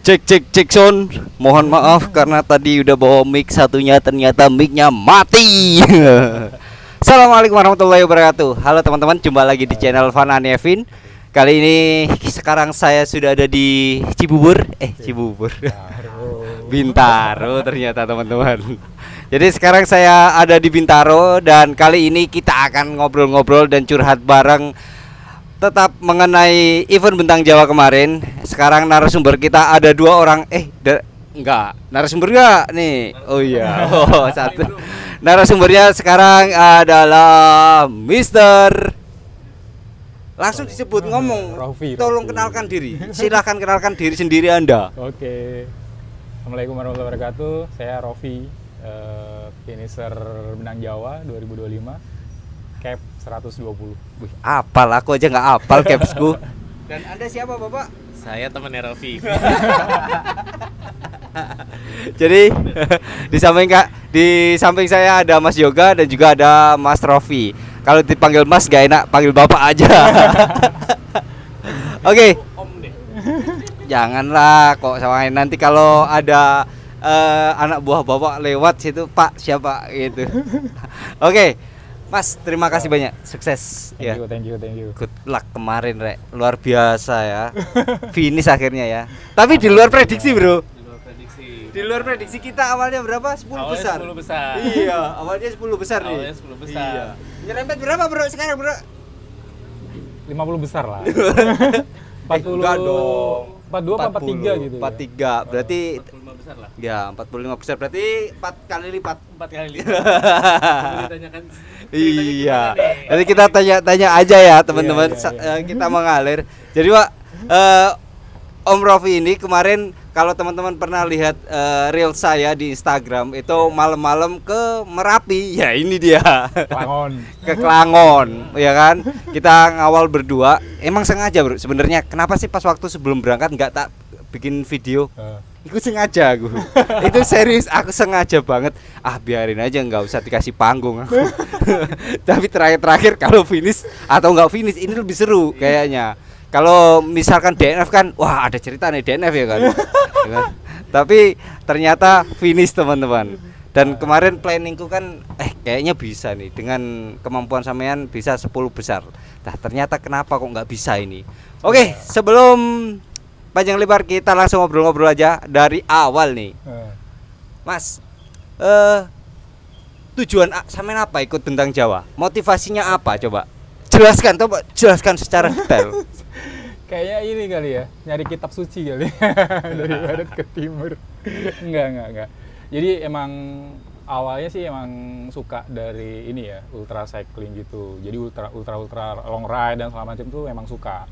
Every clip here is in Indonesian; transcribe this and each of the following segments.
Cek sound. Mohon maaf karena tadi udah bawa mic satunya ternyata micnya mati. Assalamualaikum warahmatullahi wabarakatuh. Halo teman-teman, jumpa lagi di channel Fana Nevin. Kali ini sekarang saya sudah ada di Cibubur. Cibubur. Bintaro ternyata teman-teman. Jadi sekarang saya ada di Bintaro dan kali ini kita akan ngobrol-ngobrol dan curhat bareng tetap mengenai event Bintang Jawa kemarin. Sekarang narasumber kita ada dua orang. Enggak, narasumber enggak nih. Oh iya. Oh, satu. Narasumbernya sekarang adalah Mister. Langsung disebut ngomong. Rofi. Tolong kenalkan diri. Silahkan kenalkan diri sendiri Anda. Oke. Assalamualaikum warahmatullahi wabarakatuh. Saya Rofi, finisher Bintang Jawa 2025. Cap 120. Wih, apal aku aja nggak apal capsku. Dan Anda siapa, Bapak? Saya temannya Rofi. Jadi di samping saya ada Mas Yoga dan juga ada Mas Rofi. Kalau dipanggil Mas gak enak, panggil Bapak aja. Oke. Om deh. Janganlah kok sama nanti kalau ada anak buah Bapak lewat situ, Pak siapa gitu. Oke. Mas, terima kasih banyak. Sukses. Thank you. Good luck kemarin, Rek. Luar biasa ya. Finish akhirnya ya. Tapi di luar prediksi, Bro. Di luar prediksi kita awalnya berapa? 10 besar. 10 besar. Iya, awalnya 10 besar nih. Awalnya 10 besar. Iya. Nyerempet berapa, Bro? Sekarang, Bro? 50 besar lah. 40. Enggak dong. 42 apa 43 gitu. 43. Berarti 45 besar lah. ya, 45 besar. Berarti 4 kali lipat. 4 kali lipat. Coba ditanyakan. Iya. Jadi kita tanya-tanya aja ya, teman-teman. Iya. Kita mengalir. Jadi, Pak, Om Rofi ini kemarin kalau teman-teman pernah lihat reel saya di Instagram itu malam-malam ke Merapi. Ya, ini dia. Klangon. Ke Klangon, ya kan? Kita ngawal berdua. Emang sengaja, Bro. Sebenarnya kenapa sih pas waktu sebelum berangkat nggak tak bikin video? Itu sengaja aku. Itu serius, aku sengaja banget. Biarin aja, nggak usah dikasih panggung aku. Tapi terakhir kalau finish atau nggak finish ini lebih seru kayaknya. Kalau misalkan DNF kan, wah ada cerita nih DNF ya kan. Tapi ternyata finish teman-teman. Dan kemarin planningku kan kayaknya bisa nih dengan kemampuan sampean bisa 10 besar. Nah, ternyata kenapa kok nggak bisa ini? Oke, sebelum panjang lebar kita langsung ngobrol-ngobrol aja dari awal nih. Mas, tujuan sampean apa ikut Bintang Jawa? Motivasinya apa coba? Jelaskan secara detail. Kayaknya ini kali ya, nyari kitab suci kali. Dari barat ke timur. Enggak. Jadi emang awalnya sih emang suka dari ini ya, ultra cycling gitu. Jadi ultra long ride dan segala macam tuh emang suka.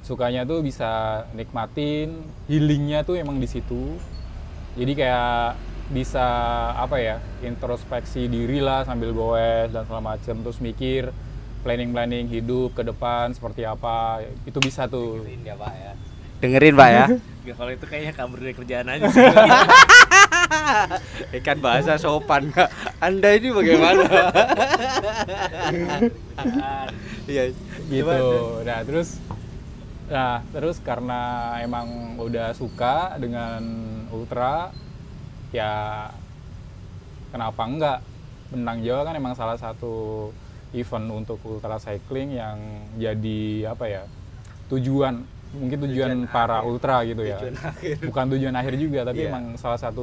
Sukanya tuh bisa nikmatin, healingnya tuh emang di situ. Jadi kayak bisa introspeksi diri lah sambil goes dan segala macam, terus mikir planning hidup ke depan seperti apa, itu bisa tuh. Dengerin ya, Pak ya. Dengerin, Pak ya. Ya, kalau itu kayaknya kabur dari kerjaan aja sih. Ikan bahasa sopan Kak. Anda ini bagaimana? Iya, gitu. Nah, terus karena emang udah suka dengan ultra, ya kenapa enggak? Bintang Jawa kan emang salah satu event untuk ultra cycling yang jadi tujuan para akhir. Ultra gitu ya. Bukan tujuan akhir juga, tapi emang salah satu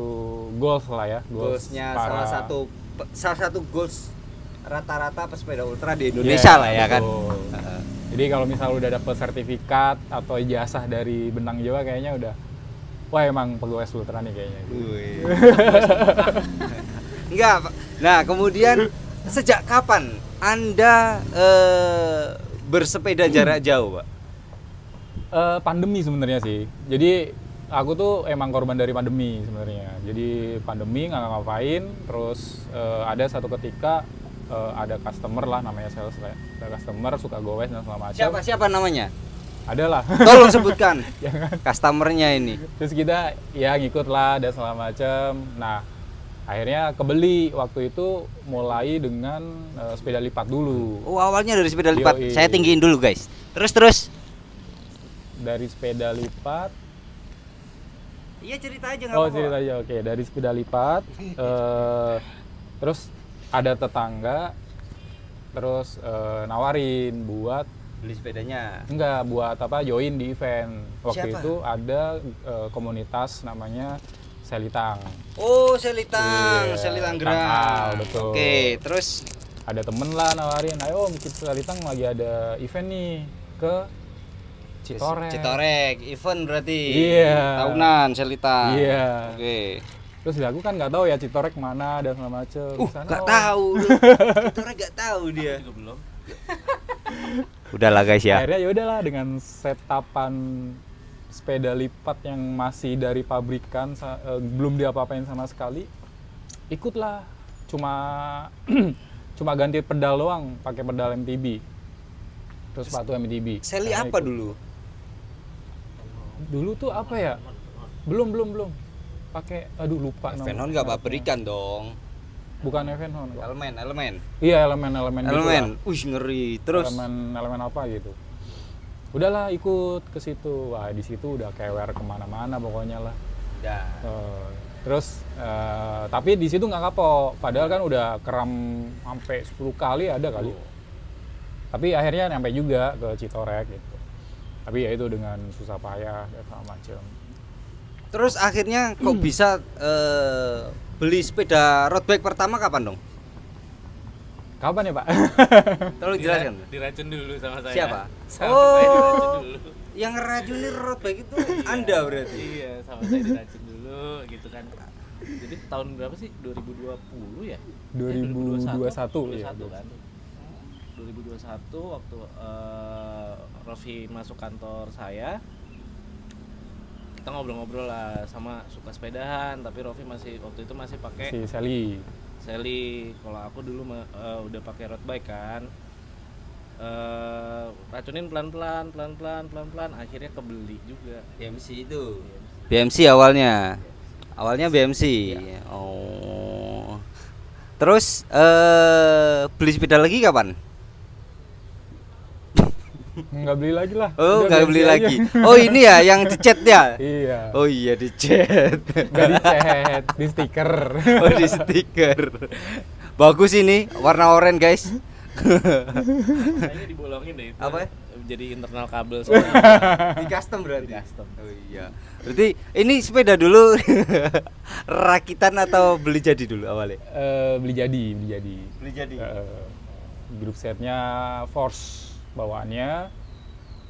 goals lah ya. Goalsnya salah satu goals rata-rata pesepeda ultra di Indonesia lah ya kan. Jadi kalau misal udah dapet sertifikat atau ijazah dari Bintang Jawa kayaknya udah, wah emang pegawai ultra nih kayaknya. Enggak. Nah, kemudian sejak kapan Anda bersepeda jarak jauh, Pak? Pandemi sebenarnya sih. Jadi aku tuh emang korban dari pandemi sebenarnya. Jadi pandemi nggak ngapain. Terus ada satu ketika ada customer lah, namanya sales lah. Ada customer suka goes dan segala macam. Siapa namanya? Ada lah. Tolong sebutkan. Jangan. Customernya ini. Terus kita ya ngikut lah dan segala macam. Nah, akhirnya kebeli waktu itu mulai dengan sepeda lipat dulu. Oh, awalnya dari sepeda lipat. Yoi. Saya tinggiin dulu, guys. Terus. Dari sepeda lipat Iya cerita aja nggak Oh, apa-apa. cerita aja. Oke, dari sepeda lipat. Terus ada tetangga, terus nawarin buat Beli sepedanya. enggak buat apa join di event. Waktu Siapa? itu ada komunitas namanya Selitang. Oh, Selitang, Iya, Selitang Tangkal, Gerang. betul. Oke, terus Ada temen lah nawarin, ayo bikin Selitang lagi ada event nih ke Citorek. Citorek, event berarti. Iya. Tahunan Selitang. Iya. Oke. Terus ya aku kan nggak tahu ya Citorek mana dan segala macem. Di sana, Gak oh, tahu. Citorek gak tahu dia. Juga belum. Udahlah guys ya. Akhirnya ya udahlah dengan setapan sepeda lipat yang masih dari pabrikan belum diapa-apain sama sekali, ikutlah. Cuma cuma ganti pedal doang, pakai pedal MTB. Terus sepatu MTB. Seli Akhirnya apa ikut. dulu? Dulu tuh apa ya? Belum. Pakai aduh lupa Venon nama. gak pabrikan dong. Bukan Evenhon. Kok. Elemen. Iya, elemen gitu lah. Elemen. Ngeri. Terus elemen apa gitu. Udahlah ikut ke situ. Wah, di situ udah kewer kemana-mana pokoknya lah. udah. Terus tapi di situ nggak kapok. Padahal kan udah keram sampai 10 kali ada kali. Tapi akhirnya nyampe juga ke Citorek gitu. Tapi ya itu dengan susah payah dan segala macam. Terus akhirnya kok bisa beli sepeda road bike pertama kapan dong? Kapan ya, Pak? Tolong jelaskan. Diracun dulu sama saya. Siapa? Sama Oh. saya diracun dulu. Yang ngeracunin road bike itu Anda berarti. Iya, sama saya diracun dulu gitu kan. Jadi tahun berapa sih? 2020 ya? 2021 ya. 2021 kan. 2021 waktu Rofi masuk kantor saya, kita ngobrol-ngobrol lah, sama suka sepedahan, tapi Rofi waktu itu masih pakai Si Sally. Sally. Kalau aku dulu udah pakai road bike kan. Racunin pelan-pelan, akhirnya kebeli juga. BMC itu. BMC awalnya BMC. Oh. Terus beli sepeda lagi kapan? Nggak beli lagi lah. Oh, Udah nggak ganti beli aja. lagi. Oh, ini ya yang dicat ya? Iya. Oh iya dicat. Nggak dicat, di stiker. Oh di stiker. Bagus ini, warna oranye guys. Kayaknya dibolongin deh itu. Apa? Jadi internal kabel soalnya. Di custom berarti. Di custom. Oh iya. Berarti ini sepeda dulu rakitan atau beli jadi dulu awalnya? Beli jadi. Beli jadi. Grup setnya Force bawaannya,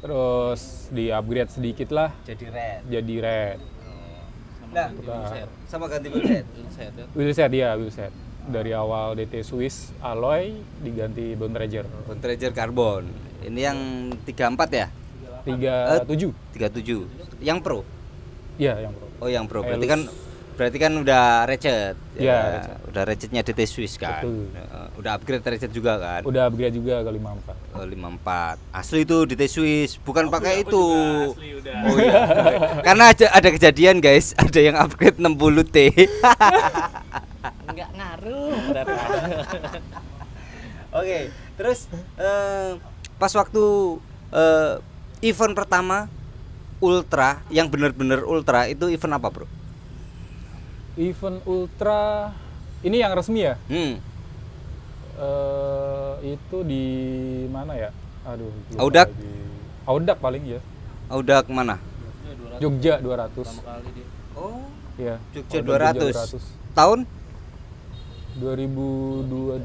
terus di upgrade sedikit lah Jadi red. jadi red. Sama Nah, ganti wheelset. Sama ganti wheelset. Wheelset ya. Wheelset dari awal DT Swiss alloy diganti Bone Treasure Treasure Carbon. Ini yang 34 ya? 37. 37. Yang Pro. Iya yang pro. Oh, yang Pro. Helus. Berarti kan udah ratchet. Iya, ratchet. Udah ratchetnya DT Swiss kan. Betul. Udah upgrade ratchet juga kan. Udah upgrade juga ke 54. Oh, 54. Asli itu DT Swiss, bukan pakai Aku itu. juga asli udah. Oh iya. Karena ada kejadian guys, ada yang upgrade 60T. Enggak ngaruh. Berat. Oke, terus pas waktu event pertama ultra yang bener-bener ultra itu event apa, Bro? Event ultra ini yang resmi ya? Itu di mana ya? Aduh. lupa Audak? lagi. Audak paling ya. Udah kemana? Jogja 200. Pertama kali dia. Oh, Iya. Jogja Audak 200. Tahun? 2002.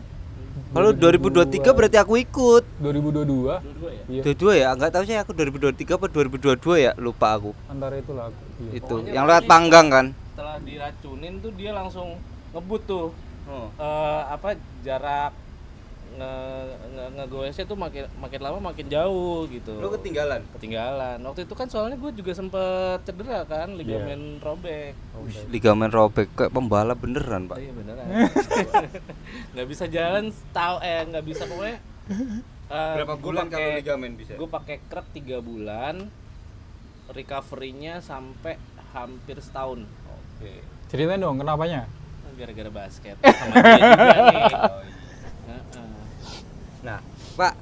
Kalau 2023 berarti aku ikut. 2022. Dua-dua ya. Iya. Dua-dua ya? Enggak tahu sih aku 2023 apa 2022 ya, lupa aku. Antara itulah. Iya. Itu Pokoknya yang lewat berarti panggang kan? Setelah diracunin tuh dia langsung ngebut tuh. Oh. Jarak ngegoesnya tuh makin lama makin jauh gitu. Lu ketinggalan. Waktu itu kan soalnya gue juga sempet cedera kan, ligamen robek. Ligamen robek kayak pembalap beneran, Pak. Iya beneran. Nggak bisa jalan nggak bisa pokoknya. Berapa bulan kalau ligamen bisa? Gue pakai krep 3 bulan, recovery-nya sampai hampir setahun. Oke. Ceritain dong kenapanya? Gara-gara basket sama dia juga nih. Nah, Pak,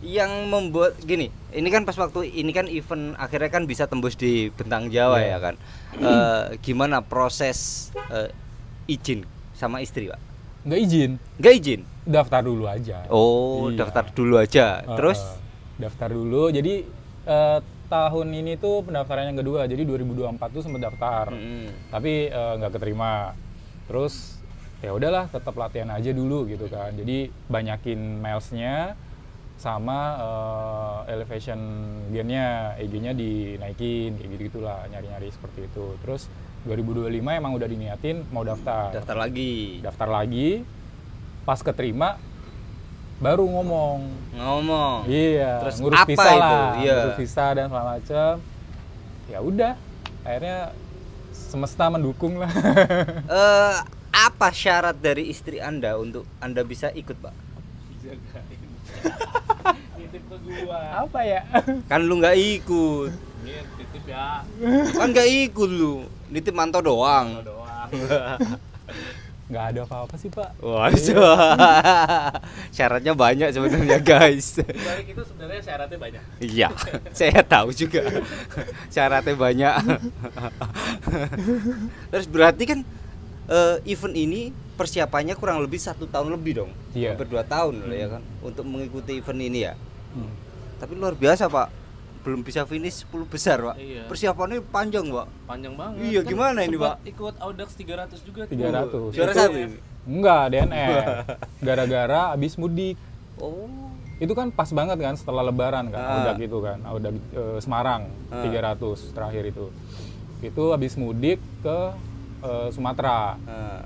yang membuat gini, ini kan pas waktu ini kan event akhirnya kan bisa tembus di Bentang Jawa ya kan. Gimana proses izin sama istri, Pak? Nggak izin, Nggak izin. daftar dulu aja. Oh, Iya. daftar dulu aja. Terus Daftar dulu. Jadi tahun ini tuh pendaftaran yang kedua. Jadi 2024 tuh sempat daftar. Tapi nggak keterima. Terus ya udahlah, tetap latihan aja dulu gitu kan. Jadi banyakin milesnya sama elevation gearnya, EG-nya dinaikin kayak gitu-gitulah, nyari-nyari seperti itu. Terus 2025 emang udah diniatin mau daftar. daftar lagi. Daftar lagi. Pas keterima baru ngomong. Iya, Terus ngurus apa visa itu? lah, Iya. ngurus visa dan segala macam. Ya udah, akhirnya semesta mendukung lah. Apa syarat dari istri Anda untuk Anda bisa ikut, Pak? Nitip ke gua. Apa ya? Kan lu nggak ikut. Iya, titip ya. Kan nggak ikut lu. Nitip mantau doang. Doang. Nggak ada apa-apa sih, Pak. Wah, syaratnya banyak sebenarnya, guys. Balik itu sebenarnya syaratnya banyak. Iya, saya tahu juga. Syaratnya banyak. Terus berarti kan event ini persiapannya kurang lebih 1 tahun lebih dong. Iya. Hampir 2 tahun lah ya kan untuk mengikuti event ini ya. Hmm. Tapi luar biasa, Pak. Belum bisa finish 10 besar, Pak. Iya. Persiapannya panjang, Pak. Panjang banget. Iya, gimana ini, sempat Pak? Ikut Audax 300 juga. 300. Juara Itu- 1 ini. Enggak, DNF. Gara-gara abis mudik. Oh. Itu kan pas banget kan setelah lebaran kan, Audax itu kan, Audax Semarang 300 terakhir itu. Itu habis mudik ke Sumatera. Nah,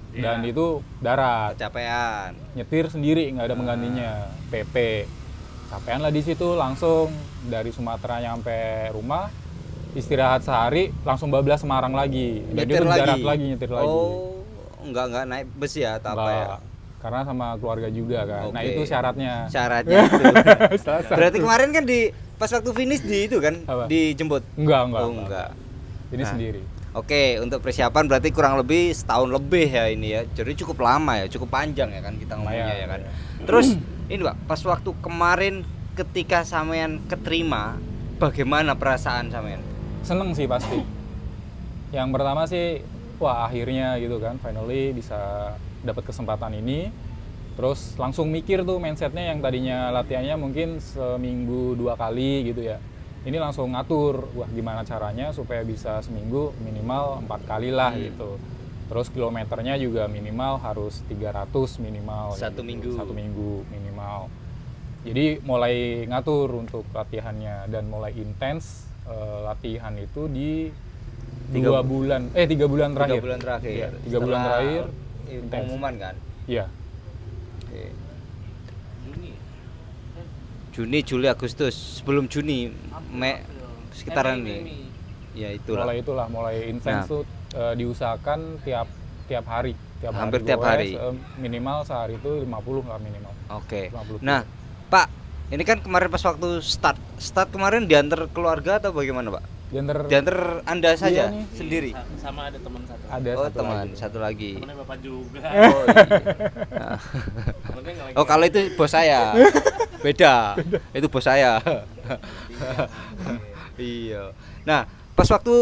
Dan itu darat, kecapean. nyetir sendiri, nggak ada penggantinya, PP. Capean lah di situ, langsung dari Sumatera nyampe rumah, istirahat sehari, langsung bablas Semarang lagi. Jadi Nyetir itu lagi. darat lagi, nyetir lagi. Oh, enggak naik bus ya atau apa ya? Nggak, karena sama keluarga juga kan. Nah Oke. itu syaratnya. Syaratnya itu. Salah satu. Berarti kemarin kan di pas waktu finish di itu kan Apa? dijemput. Enggak. Oh, enggak. Ini Nah. sendiri. Oke, untuk persiapan berarti kurang lebih setahun lebih ya ini ya. Jadi cukup lama ya, cukup panjang ya kan kita ngomongnya Lumayan, ya kan. lumayan. Terus ini Pak, pas waktu kemarin ketika sampean keterima, bagaimana perasaan sampean? Seneng sih pasti. Yang pertama sih, wah akhirnya gitu kan, finally bisa dapat kesempatan ini. Terus langsung mikir tuh mindsetnya yang tadinya latihannya mungkin seminggu 2 kali gitu ya. Ini langsung ngatur, wah gimana caranya supaya bisa seminggu minimal 4 kali lah gitu. Terus kilometernya juga minimal harus 300 minimal. Satu minggu. 1 minggu minimal. Jadi mulai ngatur untuk latihannya dan mulai intens latihan itu di 3 bulan terakhir. 3 bulan terakhir. Iya, 3 bulan Setelah terakhir intens. pengumuman kan. Iya. Oke. Juni. Juni, Juli, Agustus. Sebelum Juni, sekitaran Mei. ini. Ya itulah. Mulai intens Nah. tuh diusahakan tiap hari, Hampir hari tiap goes, hari. Minimal sehari itu 50 lah minimal. Oke. 50 Nah, Pak, ini kan kemarin pas waktu start kemarin diantar keluarga atau bagaimana, Pak? Diantar Anda saja nih. sendiri. Sama ada teman satu. Ada Oh, satu teman, lagi. satu lagi. Temennya bapak juga. Oh, iya. Temennya nggak lagi. Oh, kalau itu bos saya. Beda. Itu bos saya. Iya. Nah, pas waktu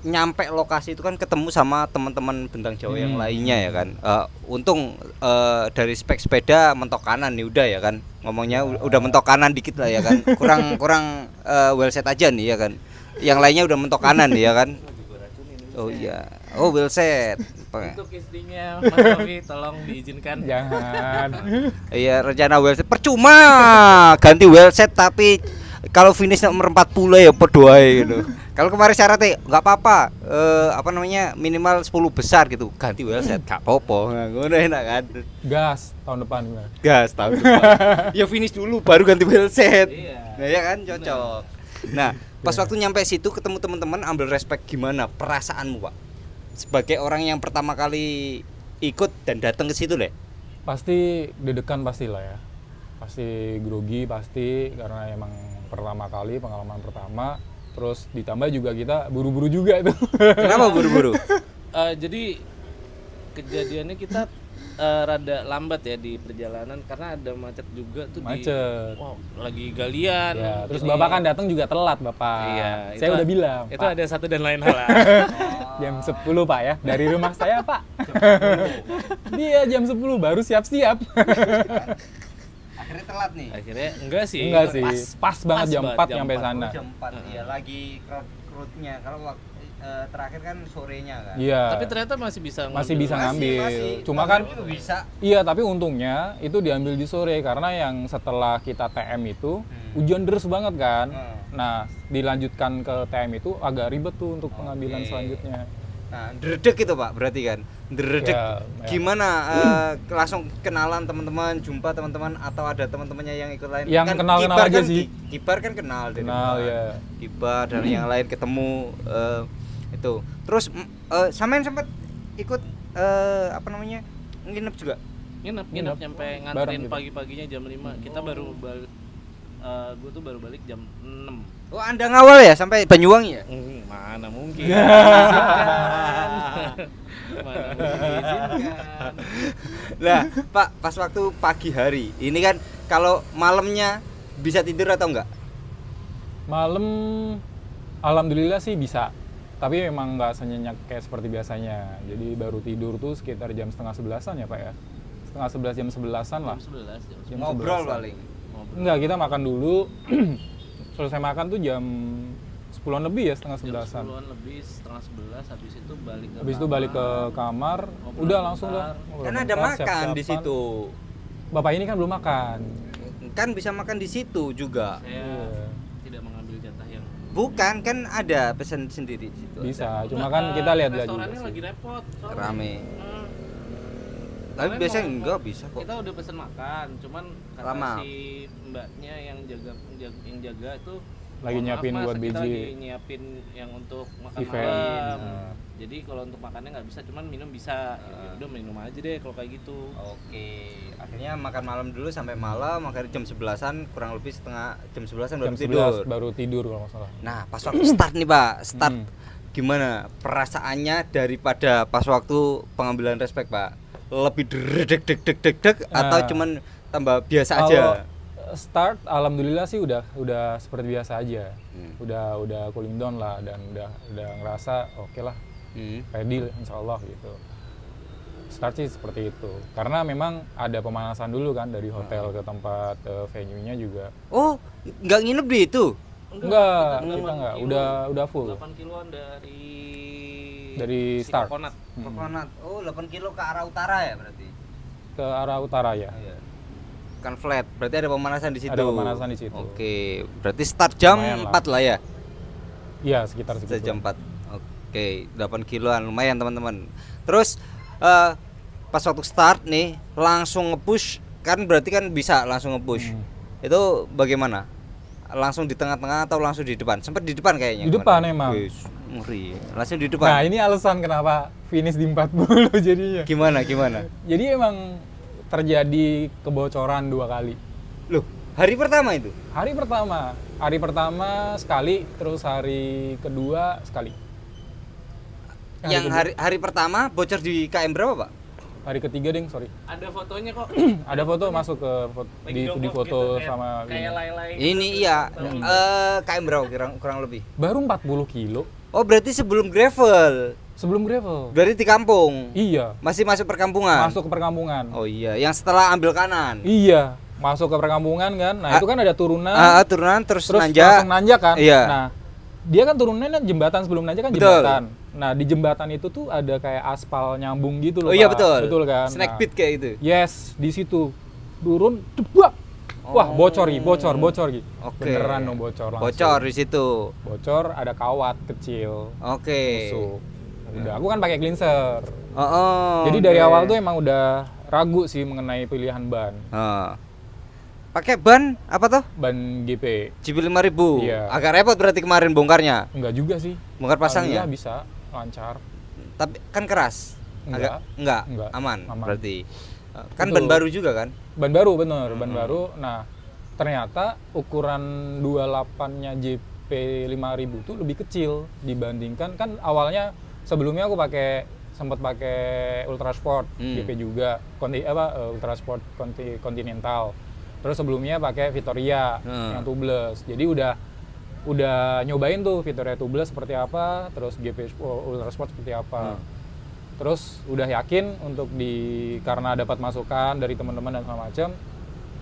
nyampe lokasi itu kan ketemu sama teman-teman Bentang Jawa yang lainnya ya kan. Untung dari spek sepeda mentok kanan nih udah ya kan. Ngomongnya udah mentok kanan dikit lah ya kan. Kurang well set aja nih ya kan. Yang lainnya udah mentok kanan nih ya kan. Oh iya. Oh, well set. Untuk istrinya Mas Rofi tolong diizinkan. Jangan. Iya, rencana well set percuma ganti well set tapi kalau finish nomor 40 ya podo ae gitu. Kalau kemarin syaratnya nggak apa-apa, apa namanya minimal 10 besar gitu, ganti well set gak apa-apa. Nah, ngono enak kan. Gas tahun depan gimana? Gas tahun depan. Ya finish dulu baru ganti well set. Iya. Nah, ya kan cocok. Nah, pas waktu nyampe situ ketemu teman-teman ambil respect gimana perasaanmu, Pak? Sebagai orang yang pertama kali ikut dan datang ke situ deh. Pasti deg-degan pastilah ya. Pasti grogi pasti karena emang pertama kali, pengalaman pertama. Terus ditambah juga kita buru-buru juga itu. Kenapa buru-buru? Jadi kejadiannya kita rada lambat ya di perjalanan karena ada macet juga tuh Macet. wow, lagi galian. Ya, terus Jadi- Bapak kan datang juga telat, Bapak. Iya, Saya itu- udah bilang, Itu Pak, ada satu dan lain hal lah. jam 10, Pak ya. Dari rumah saya, Pak. Dia jam 10 baru siap-siap. Akhirnya telat nih. Akhirnya enggak sih. Enggak sih. Pas Pas banget jam 4 jam nyampe 4. sana. Jam 4 ya lagi crowd-crowdnya. Kalau waktu terakhir kan sorenya kan. Iya. Tapi ternyata masih bisa Masih bisa ngambil. Masih. Cuma kan Juga bisa. iya, tapi untungnya itu diambil di sore karena yang setelah kita TM itu hujan deras banget kan. Nah, dilanjutkan ke TM itu agak ribet tuh untuk pengambilan Oke. selanjutnya. Nah, dredeg itu Pak, berarti kan. Dredeg Ya, ya. gimana langsung kenalan teman-teman, jumpa teman-teman atau ada teman-temannya yang ikut lain? Yang kenal-kenal Kibar aja kan, sih. Kibar kan kenal dari Kenal, mana. ya. Kibar dan yang lain ketemu itu. Terus samain sempat ikut apa namanya? Nginep juga. Nginep Nginep. nyampe Bareng nganterin gitu. pagi-paginya jam 5. Kita baru balik gue tuh baru balik jam 6. Oh, Anda ngawal ya sampai Banyuwangi ya? Mana mungkin. Diizinkan. Mana mungkin diizinkan. Nah, Pak, pas waktu pagi hari, ini kan kalau malamnya bisa tidur atau enggak? Malam alhamdulillah sih bisa. Tapi memang nggak senyenyak kayak seperti biasanya. Jadi baru tidur tuh sekitar jam setengah 11-an ya, Pak ya. Setengah 11 jam 11-an lah. Jam 11 jam Jam Ngobrol 11-an. paling. Ngobrol. Enggak, kita makan dulu. Selesai makan tuh jam 10-an lebih ya, setengah Jam 11-an. 10-an lebih, setengah 11, habis itu balik ke Habis itu balik ke kamar, Ngobrol udah langsung bentar. dah. ngobrol Kan ada bentar, makan siap-siapan. di situ. Bapak ini kan belum makan. Kan bisa makan di situ juga. Saya Iya. tidak mengambil jatah yang Bukan, kan ada pesan sendiri di situ. Bisa, cuma Enggak, kan kita lihat-lihat juga restorannya sih. lagi repot soalnya. Rame. Hmm. Tapi Kalian biasanya mau- enggak bisa kok. Kita udah pesen makan, cuman kata Lama. si mbaknya yang jaga itu Lagi "Mohon nyiapin maaf, Mas, buat kita biji." lagi nyiapin yang untuk makan Event. malam. Nah. Jadi kalau untuk makannya nggak bisa, cuman minum bisa. Ya udah minum aja deh kalau kayak gitu. Oke, akhirnya makan malam dulu sampai malam, akhirnya jam 11-an, kurang lebih setengah jam 11-an baru Jam tidur. 11 baru tidur kalau nggak salah. Nah, pas waktu start nih, Pak. Start Hmm. gimana perasaannya daripada pas waktu pengambilan respek, Pak? Lebih deg deg deg deg deg atau Nah. cuman tambah biasa Kalau aja? start alhamdulillah sih udah seperti biasa aja. Hmm. Udah cooling down lah dan udah ngerasa oke lah, ready insyaallah gitu. Start sih seperti itu. Karena memang ada pemanasan dulu kan dari hotel ke tempat venue-nya juga. Oh, nggak nginep di itu? Enggak, kita kita 8 enggak. kilo. Udah full. 8 kiloan Dari si start. Kokonat. Kokonat. Oh, 8 kilo ke arah utara ya berarti? Ke arah utara ya. Iya. Kan flat, berarti ada pemanasan di situ. Ada pemanasan di situ. Oke, berarti start jam Lumayan lah. 4 lah ya? Iya, sekitar Start segitu. jam 4. Oke, 8 kiloan lumayan teman-teman. Terus pas waktu start nih langsung nge-push, kan berarti kan bisa langsung nge-push. Itu bagaimana? Langsung di tengah-tengah atau langsung di depan? Sempat di depan kayaknya. Di depan kemarin. emang. Wih, ngeri. Langsung di depan. Nah, ini alasan kenapa finish di 40 jadinya. Gimana? Jadi emang terjadi kebocoran 2 kali. Loh, hari pertama itu? Hari pertama sekali, terus hari kedua sekali. Yang hari pertama bocor di KM berapa, Pak? Hari ketiga ding, sorry. Ada fotonya kok. Ada foto masuk ke Lagi di jongkok foto gitu, kayak- sama kayak ini. lay-lay. Ini iya. KM berapa kurang lebih? Baru 40 kilo Oh, berarti sebelum gravel. sebelum gravel. Berarti di kampung. Iya, Masih masuk perkampungan. masuk ke perkampungan. Oh iya, yang setelah ambil kanan. Iya, masuk ke perkampungan kan. Nah, itu kan ada turunan. Turunan terus Terus nanjak. langsung nanjak kan. Iya. Nah, dia kan turunannya jembatan, sebelum nanjak kan Betul. jembatan. Nah, di jembatan itu tuh ada kayak aspal nyambung gitu loh. Oh iya Pak. betul. Betul kan. Snack Nah, pit kayak itu. yes, di situ turun, ceplak. Wah, bocor Gi. Oke. Beneran dong bocor langsung. Bocor di situ. Bocor, ada kawat kecil. Oke. Masuk. Udah, aku kan pakai cleanser. Oh. Jadi dari oke. awal tuh emang udah ragu sih mengenai pilihan ban. Pakai ban apa tuh? Ban GP. GP 5000. Iya. Agak repot berarti kemarin bongkarnya. Enggak juga sih. Bongkar pasangnya. Alhamdulillah bisa lancar. Tapi kan keras. Enggak. Enggak. Enggak. Aman, Aman. berarti. Kan Betul. ban baru juga kan? Ban baru bener, ban baru. Nah, ternyata ukuran 28-nya JP 5000 tuh lebih kecil dibandingkan kan awalnya sebelumnya aku pakai sempat pakai Ultra Sport, GP juga, Ultra Sport Continental. Terus sebelumnya pakai Vittoria yang tubeless. Jadi udah nyobain tuh Vittoria tubeless seperti apa, terus GP Ultra Sport seperti apa. Terus udah yakin untuk karena dapat masukan dari teman-teman dan segala macam,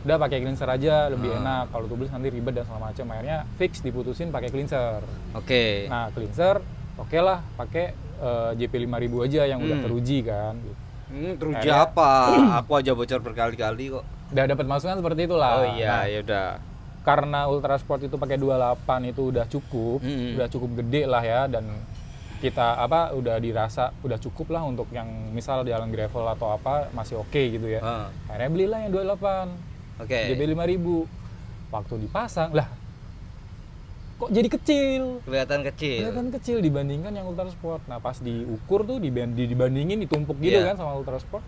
udah pakai cleanser aja lebih enak. Kalau tubeless nanti ribet dan segala macam. Akhirnya fix diputusin pakai cleanser. Oke. Nah, cleanser oke lah pakai JP 5000 aja yang udah teruji kan. Teruji Akhirnya, apa? Aku aja bocor berkali-kali kok. Udah dapat masukan seperti itulah. Oh iya, Nah, ya udah. karena Ultra Sport itu pakai 28 itu udah cukup gede lah ya, dan kita udah dirasa udah cukup lah untuk yang misal jalan gravel atau apa masih oke gitu ya. Akhirnya belilah yang 28. Oke. JB 5000. Waktu dipasang lah kok jadi kecil. Kelihatan kecil. Dibandingkan yang Ultra Sport. Nah, pas diukur tuh dibandingin ditumpuk gitu kan sama Ultra Sport.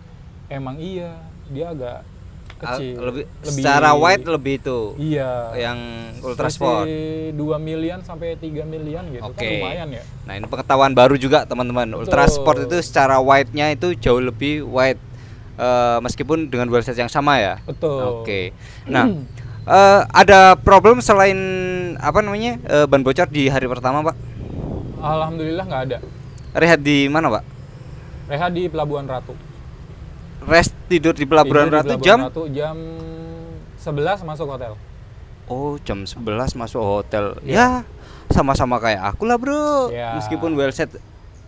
Emang iya, dia agak kecil. Lebih secara weight lebih itu. Iya. Yang Ultra Sport. 2 milian sampai 3 milian gitu. Oke. Kan lumayan ya. Nah, ini pengetahuan baru juga teman-teman. Ultra Sport itu secara weight-nya itu jauh lebih weight meskipun dengan wheelset yang sama ya. Betul. Oke. Nah, ada problem selain ban bocor di hari pertama, Pak? Alhamdulillah nggak ada. Rehat di mana, Pak? Rehat di Pelabuhan Ratu. Rest tidur di Pelabuhan Ratu jam 11 masuk hotel. Oh, jam 11 masuk hotel. Ya, sama-sama kayak aku lah, Bro. Ya. Meskipun wheelset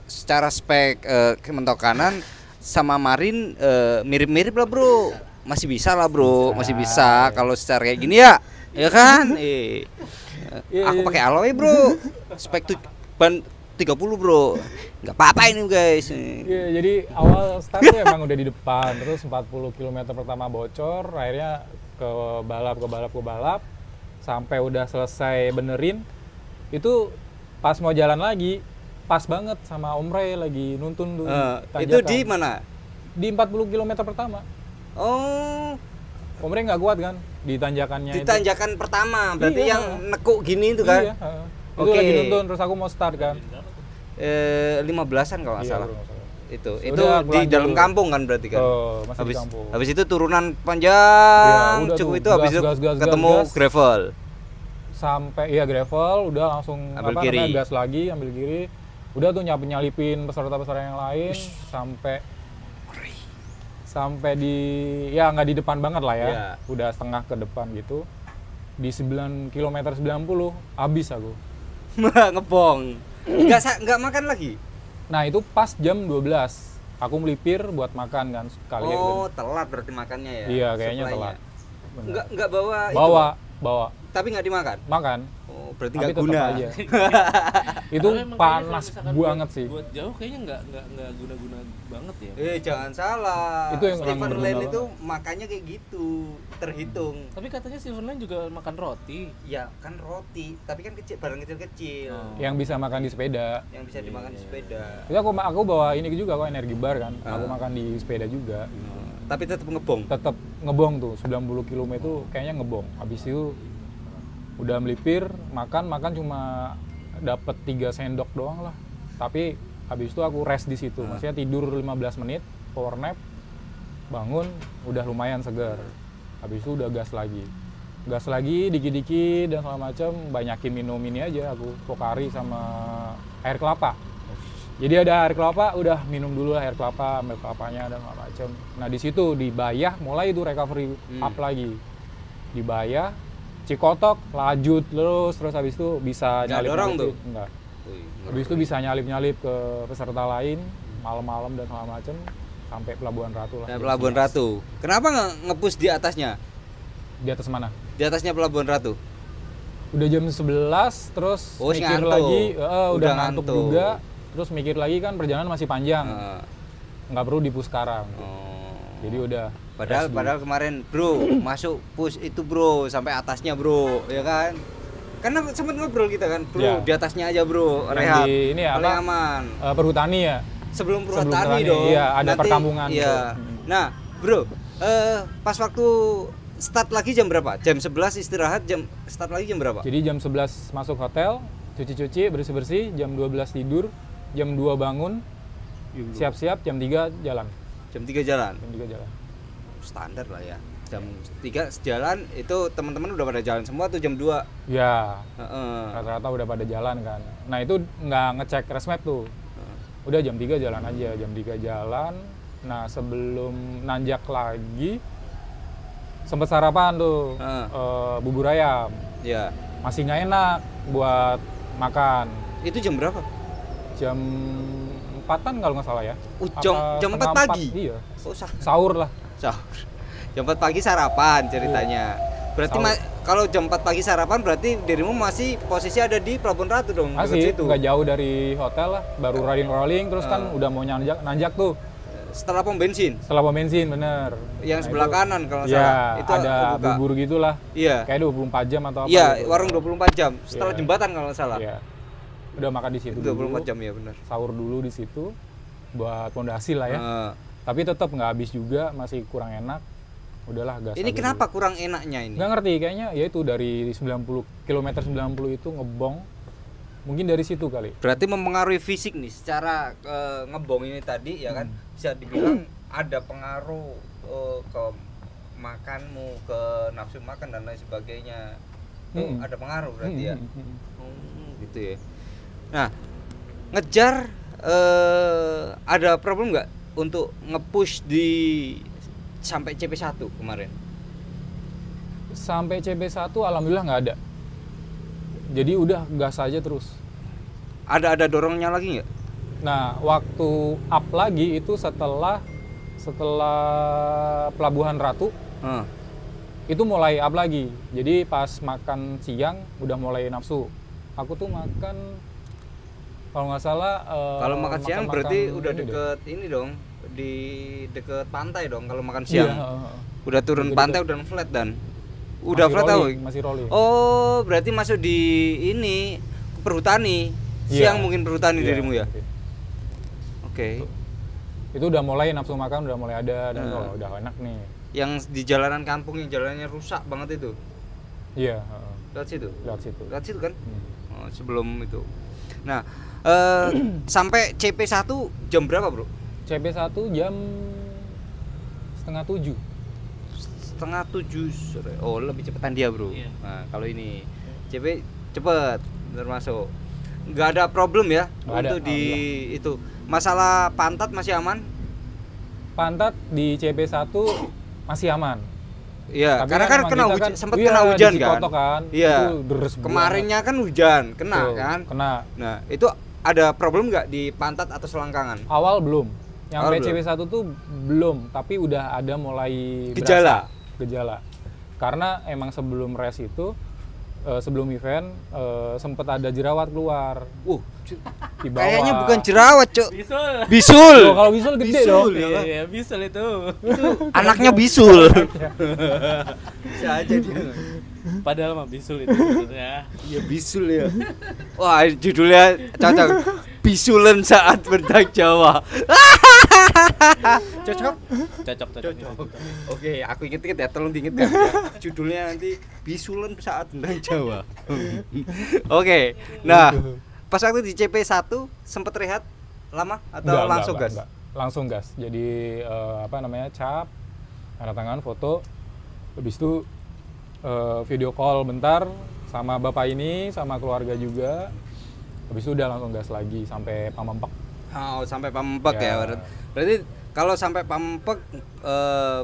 secara spek mentok kanan sama Marin mirip-mirip lah, Bro. Masih bisa lah, Bro. Masih bisa kalau secara kayak gini ya. Ya kan? Aku pakai alloy, Bro. Spek tuh ban 30, Bro. Nggak apa-apa ini, guys. Iya, jadi awal start tuh emang udah di depan, terus 40 km pertama bocor, akhirnya ke balap sampai udah selesai benerin. Itu pas mau jalan lagi, pas banget sama Om Ray lagi nuntun tuh. Itu di mana? Di 40 km pertama. Oh, Om Ray nggak kuat kan di tanjakannya di itu. tanjakan pertama, berarti Iya. yang nekuk gini itu kan? Iya, itu Oke. lagi nuntun, terus aku mau start kan. 15-an kalau nggak Iya, salah. bro, nggak salah. Itu Udah, di pulang dalam dulu. kampung kan berarti kan? Masih di kampung. Habis itu turunan panjang, Iya, udah cukup tuh, itu habis itu gas, ketemu gas. gravel. Sampai gravel, udah langsung Ambil kiri. gas lagi, ambil kiri. Udah tuh nyalipin peserta-peserta yang lain sampai di nggak di depan banget lah ya. Iya. Udah setengah ke depan gitu. Di 9 km 90 habis aku. Ngebong. Nggak makan lagi. Nah, itu pas jam 12. Aku melipir buat makan kan sekali. Oh, telat berarti makannya ya. Iya, kayaknya Supply-nya. telat. Bener. Nggak bawa itu. Bawa. Tapi nggak dimakan. Makan. Oh, berarti Tapi nggak tetap guna. aja. Itu Tapi emang kayaknya panas kalau misalkan banget sih. Buat jauh kayaknya nggak guna-guna banget ya. Jangan salah. Itu yang Stephen orang Lane berguna itu makannya kayak gitu, terhitung. Tapi katanya Stephen Lane juga makan roti. Ya kan roti, tapi kan kecil, barang kecil-kecil Yang bisa makan di sepeda. yang bisa dimakan di sepeda. Itu aku bawa ini juga kok, energi bar kan. Aku makan di sepeda juga. Tapi tetap ngebong. Tetap ngebong tuh 90 km itu kayaknya ngebong. Habis itu udah melipir, makan cuma dapat 3 sendok doang lah. Tapi habis itu aku rest di situ. Maksudnya tidur 15 menit, power nap. Bangun udah lumayan segar. Habis itu udah gas lagi dikit-dikit dan segala macam, banyakin minum ini aja aku, Pocari sama air kelapa. Jadi ada air kelapa, udah minum dulu lah air kelapa, ambil kelapanya dan segala macam. Nah, di situ di Bayah mulai itu recovery up lagi. Di Bayah, Cikotok lanjut terus habis itu bisa Nggak dorong tuh? Enggak. Habis itu bisa nyalip ke peserta lain malam-malam dan segala macam sampai Pelabuhan Ratu lah. Nah, Pelabuhan Ratu. Kenapa nggak nge-push di atasnya? Di atas mana? Di atasnya Pelabuhan Ratu. Udah jam 11 terus mikir ngantuk. lagi, udah Udah ngantuk ngantuk. juga. Terus mikir lagi kan perjalanan masih panjang. Nggak perlu di-push sekarang. Jadi udah Padahal kemarin, Bro, masuk push itu, Bro, sampai atasnya, Bro, ya kan? Karena sempet ngobrol kita kan, Bro, Ya. di atasnya aja, Bro, Yang rehat. di ini ya, paling apa? aman. Perhutani ya. Sebelum Sebelum Purwotani Purwotani, dong. iya, ada perkampungan Iya. tuh. Nah, Bro, pas waktu start lagi jam berapa? Jam 11 istirahat, start lagi jam berapa? Jadi jam 11 masuk hotel, cuci-cuci, bersih-bersih, jam 12 tidur, jam 2 bangun, Siap-siap jam 3 jalan. Jam 3 jalan. Jam 3 jalan. Standar lah ya. Jam 3 sejalan itu teman-teman udah pada jalan semua tuh jam 2. Ya. Heeh. Rata-rata udah pada jalan kan. Nah, itu nggak ngecek resmap tuh. Udah jam 3 jalan aja, jam 3 jalan. Nah, sebelum nanjak lagi sempet sarapan tuh. Bubur ayam. Ya. Masih nggak enak buat makan. Itu jam berapa? Jam 4-an kalau nggak salah ya. Jam 4 pagi? Iya. Oh, Sahur lah. Sahur. Jam 4 pagi sarapan ceritanya. Berarti kalau jam 4 pagi sarapan berarti dirimu masih posisi ada di Pelabuhan Ratu dong? Masih, nggak jauh dari hotel lah. Baru rolling terus kan udah mau nanjak tuh. Setelah pom bensin? Setelah pom bensin, bener. Yang sebelah kanan kalau ya, salah. Itu ada bubur gitulah. Iya. Kayak 24 jam atau apa. Iya, gitu. warung 24 jam. Setelah jembatan kalau salah. Iya. Udah makan di situ 24 jam ya benar. Sahur dulu di situ buat pondasi lah ya. Tapi tetap nggak habis juga, masih kurang enak. Udahlah gas. Ini kenapa dulu. Kurang enaknya ini? Nggak ngerti, kayaknya ya itu dari 90 kilometer 90 itu ngebong. Mungkin dari situ kali. Berarti mempengaruhi fisik nih secara ngebong ini tadi ya kan. Bisa dibilang ada pengaruh ke makanmu, ke nafsu makan dan lain sebagainya. Tuh ada pengaruh berarti ya. Gitu ya. Nah, ngejar ada problem nggak untuk nge-push di sampai CP1 kemarin? Sampai CP1 alhamdulillah nggak ada. Jadi udah gas aja terus. Ada dorongnya lagi nggak? Nah, waktu up lagi itu setelah Pelabuhan Ratu. Itu mulai up lagi. Jadi pas makan siang udah mulai nafsu. Aku tuh makan kalau nggak salah kalau makan siang berarti udah deket ini dong, di deket pantai dong kalau makan siang. Udah turun pantai udah flat dan udah flat tahu. Masih rolling. Oh, berarti masuk di ini perhutani. Siang mungkin perhutani dirimu ya. Oke. Itu udah mulai nafsu makan udah mulai ada dan udah enak nih. Yang di jalanan kampung yang jalannya rusak banget itu. Iya, Lewat situ. Lewat situ kan? Sebelum itu. Nah, sampai CP1 jam berapa, Bro? CP1 jam 6:30. 6:30 sore. Oh, lebih cepetan dia, Bro. Iya. Nah, kalau ini CP cepet termasuk. Nggak ada problem ya untuk di itu. Masalah pantat masih aman? Pantat di CP1 masih aman. Iya, karena kan kena hujan, sempat iya, kena hujan kan. Iya. Itu deres kemarinnya kan hujan, kena kan? Kena. Nah, itu ada problem nggak di pantat atau selangkangan? Awal belum. Yang CP1 tuh belum, tapi udah ada mulai gejala. Karena emang sebelum race itu sebelum event sempet ada jerawat keluar. Di bawah. Kayaknya bukan jerawat, Cuk. Bisul. Bisul. Loh, kalau bisul gede dong. Iya, bisul itu. Anaknya bisul. Bisa aja dia. Padahal mah bisul itu sebenarnya. Iya, bisul ya. Wah, judulnya cocok. Bisulan saat bertang Jawa. Cocok? Cocok. Oke, aku inget-inget ya, tolong diingetkan ya. Judulnya nanti Bisulan saat bertang Jawa. Oke. Nah, pas waktu di CP1 sempat rehat lama atau langsung gas? Enggak. Langsung gas. Jadi cap, tanda tangan, foto. Habis itu video call bentar sama bapak ini, sama keluarga juga. Habis itu udah langsung gas lagi sampai Pamempek. Oh, sampai Pamempek ya. Berarti kalau sampai Pamempek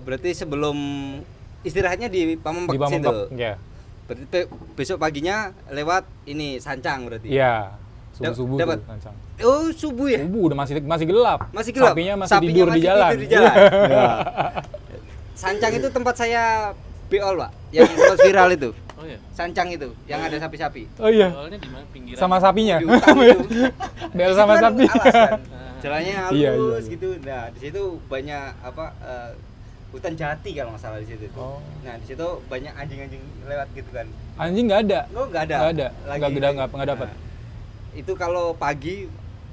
berarti sebelum istirahatnya di Pamempek situ. Iya. Berarti besok paginya lewat ini Sancang berarti. Iya. Subuh dapat Sancang. Oh, subuh ya? Subuh udah masih gelap. Masih gelap. Sapinya masih tidur di jalan. Ya. Sancang itu tempat saya beol, Pak. Yang sempat viral itu. Oh iya. Sancang itu yang ada sapi-sapi. Oh iya. Awalnya di mana pinggiran? Sama sapinya. Di hutan itu. Bel sama sapi. Alas, kan? Jalannya halus Iya. gitu. Nah, di situ banyak hutan jati kalau nggak salah di situ. Oh. Nah, di situ banyak anjing-anjing lewat gitu kan. Anjing nggak ada. Oh, nggak ada. Nggak dapat. Itu kalau pagi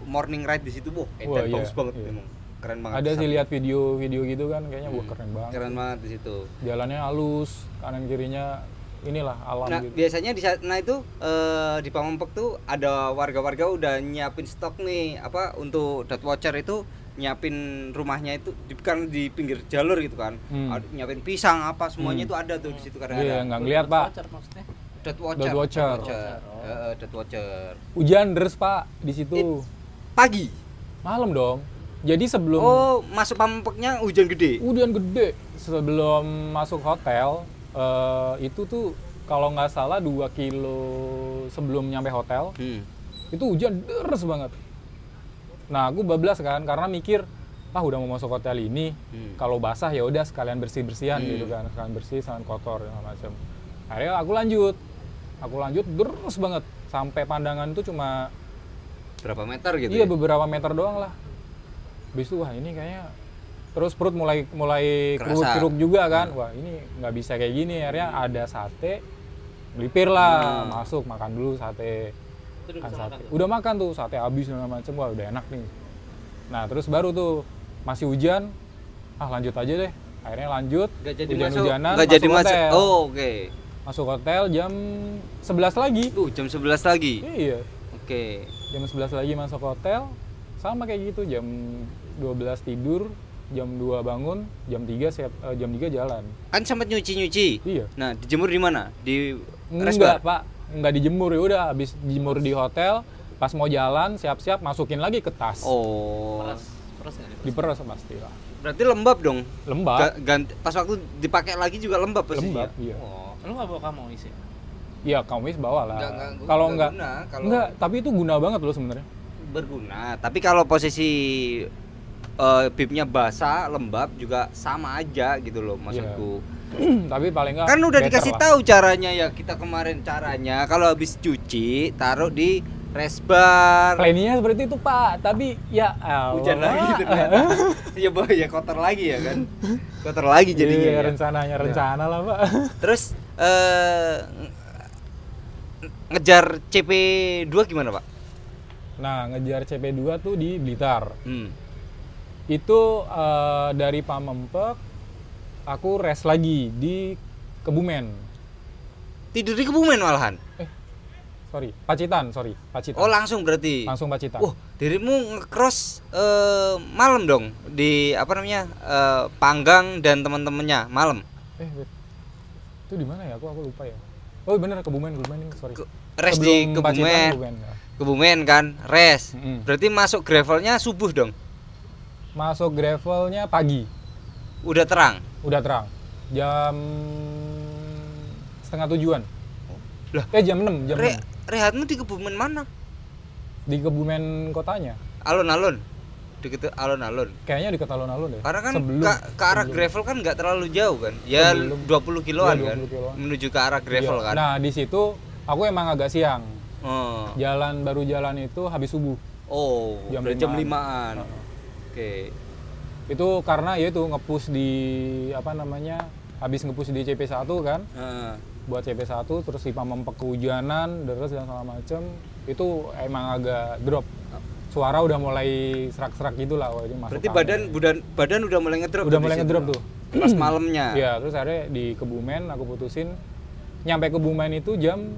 morning ride di situ, bagus banget memang. Keren banget. Ada sih lihat video gitu kan, kayaknya keren banget. Keren banget di situ. Jalannya halus, kanan kirinya inilah alam nah, gitu. Biasanya di sana itu di Pamempek tuh ada warga-warga udah nyiapin stok nih untuk dot watcher itu nyiapin rumahnya itu kan di pinggir jalur gitu kan. Nyiapin pisang apa semuanya itu ada tuh di situ kadang-kadang. Iya, nggak ngeliat Pak. Dot Dot watcher. watcher. Dot watcher. Hujan deras Pak di situ. Pagi. Malam dong. Jadi sebelum masuk Pamempeknya hujan gede. Hujan gede. Sebelum masuk hotel itu tuh kalau nggak salah 2 kilo sebelum nyampe hotel itu hujan deras banget. Nah aku bablas kan karena mikir udah mau masuk hotel ini kalau basah ya udah sekalian bersih-bersihan gitu kan, sekalian bersih, sekalian kotor segala macam. Akhirnya aku lanjut deras banget sampai pandangan tuh cuma berapa meter gitu. Iya, beberapa meter doang lah. Habis itu ini kayaknya terus perut mulai keruk-keruk juga kan. Wah ini nggak bisa kayak gini. Akhirnya ada sate, melipir lah, masuk makan dulu sate. Kan sate. Udah makan tuh sate habis segala macem, wah udah enak nih. Nah terus baru tuh masih hujan, lanjut aja deh. Akhirnya lanjut, hujan-hujanan, nggak jadi masuk. Hotel. Oke. Masuk hotel jam 11 lagi. Jam 11 lagi. Iya. Oke. Jam 11 lagi masuk hotel, sama kayak gitu, jam 12 tidur, jam 2 bangun, jam 3 jalan. Kan sempat nyuci-nyuci. Iya. Nah, dijemur di mana? Di Enggak, Pak. Enggak dijemur, ya udah habis dijemur di hotel, pas mau jalan siap-siap masukin lagi ke tas. Peres nggak nih? Diperes pasti lah. Berarti lembab dong. Lembab. Pas waktu dipakai lagi juga lembab pasti. Lembab, iya. Lu nggak bawa kamu isi? Iya, kamis bawa lah. Kalau enggak, tapi itu guna banget loh sebenarnya. Berguna, tapi kalau posisi bibnya basah, lembab juga sama aja gitu loh maksudku. Tapi paling enggak kan udah dikasih tahu caranya ya kita kemarin caranya. Kalau habis cuci taruh di resbar. Planningnya seperti itu Pak, tapi ya hujan lagi ternyata. Ya ya kotor lagi ya kan. Kotor lagi jadinya. Iya, rencananya rencana lah Pak. Terus ngejar CP2 gimana Pak? Nah ngejar CP2 tuh di Blitar. Itu dari Pamempek aku rest lagi di Kebumen. Tidur di Kebumen malahan? Pacitan. Oh langsung berarti? Langsung Pacitan. Dirimu nge-cross malam dong di Panggang dan teman-temannya malam? Itu di mana ya? Aku lupa ya. Oh bener Kebumen ini sorry. Rest di Kebumen. Kebumen kan, rest. Berarti masuk gravelnya subuh dong? Masuk gravelnya pagi. Udah terang? Udah terang. Jam 6:30. Lah, jam 6. Rehatmu di Kebumen mana? Di Kebumen kotanya. Alun-alun. Deket alun-alun. Kayaknya deket alun-alun deh. Karena kan ke arah gravel kan nggak terlalu jauh kan? Ya 20 kiloan kan menuju ke arah gravel kan. Nah, di situ aku emang agak siang. Baru jalan itu habis subuh. Jam 5-an. Oke. Itu karena ya itu nge-push di habis nge-push di CP1 kan. Buat CP1 terus di Pamempek kehujanan, deras dan segala macem. Itu emang agak drop. Suara udah mulai serak-serak gitu lah. Ini masuk. Berarti badan udah mulai ngedrop. Udah mulai ngedrop tuh. Pas malamnya. Iya, terus akhirnya di Kebumen aku putusin nyampe Kebumen itu jam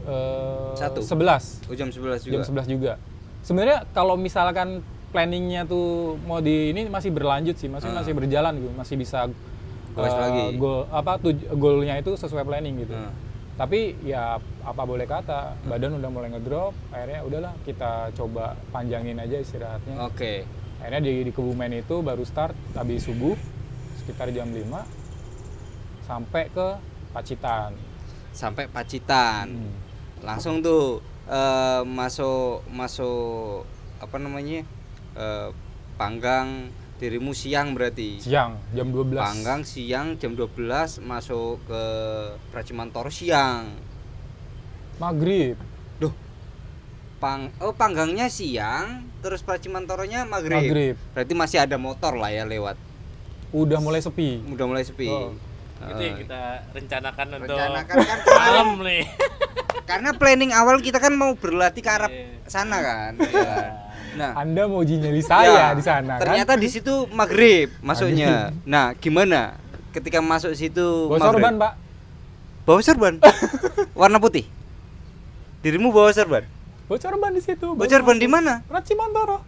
11. Jam 11 juga. Jam 11 juga. Sebenarnya kalau misalkan planningnya tuh mau ini masih berlanjut sih, masih berjalan gitu, masih bisa goalnya itu sesuai planning gitu. Tapi ya apa boleh kata, badan udah mulai ngedrop, akhirnya udahlah kita coba panjangin aja istirahatnya. Oke. Akhirnya di Kebumen itu baru start habis subuh sekitar jam 5 sampai ke Pacitan. Langsung tuh masuk Panggang. Dirimu siang berarti? Siang, jam 12. Panggang siang jam 12 masuk ke Pracimantoro siang. Maghrib. Panggangnya siang, terus Pracimantoronya maghrib. Berarti masih ada motor lah ya lewat. Udah mulai sepi. Itu yang kita rencanakan untuk kan malam nih. Karena planning awal kita kan mau berlatih ke arah sana kan. Nah, Anda mau uji nyali saya di sana. Ternyata kan? di situ maghrib masuknya. Nah, gimana ketika masuk situ? Bawa sorban, Pak. Bawa sorban? Warna putih. Dirimu bawa sorban? Bawa sorban di situ. Bawa sorban di mana? Pracimantoro.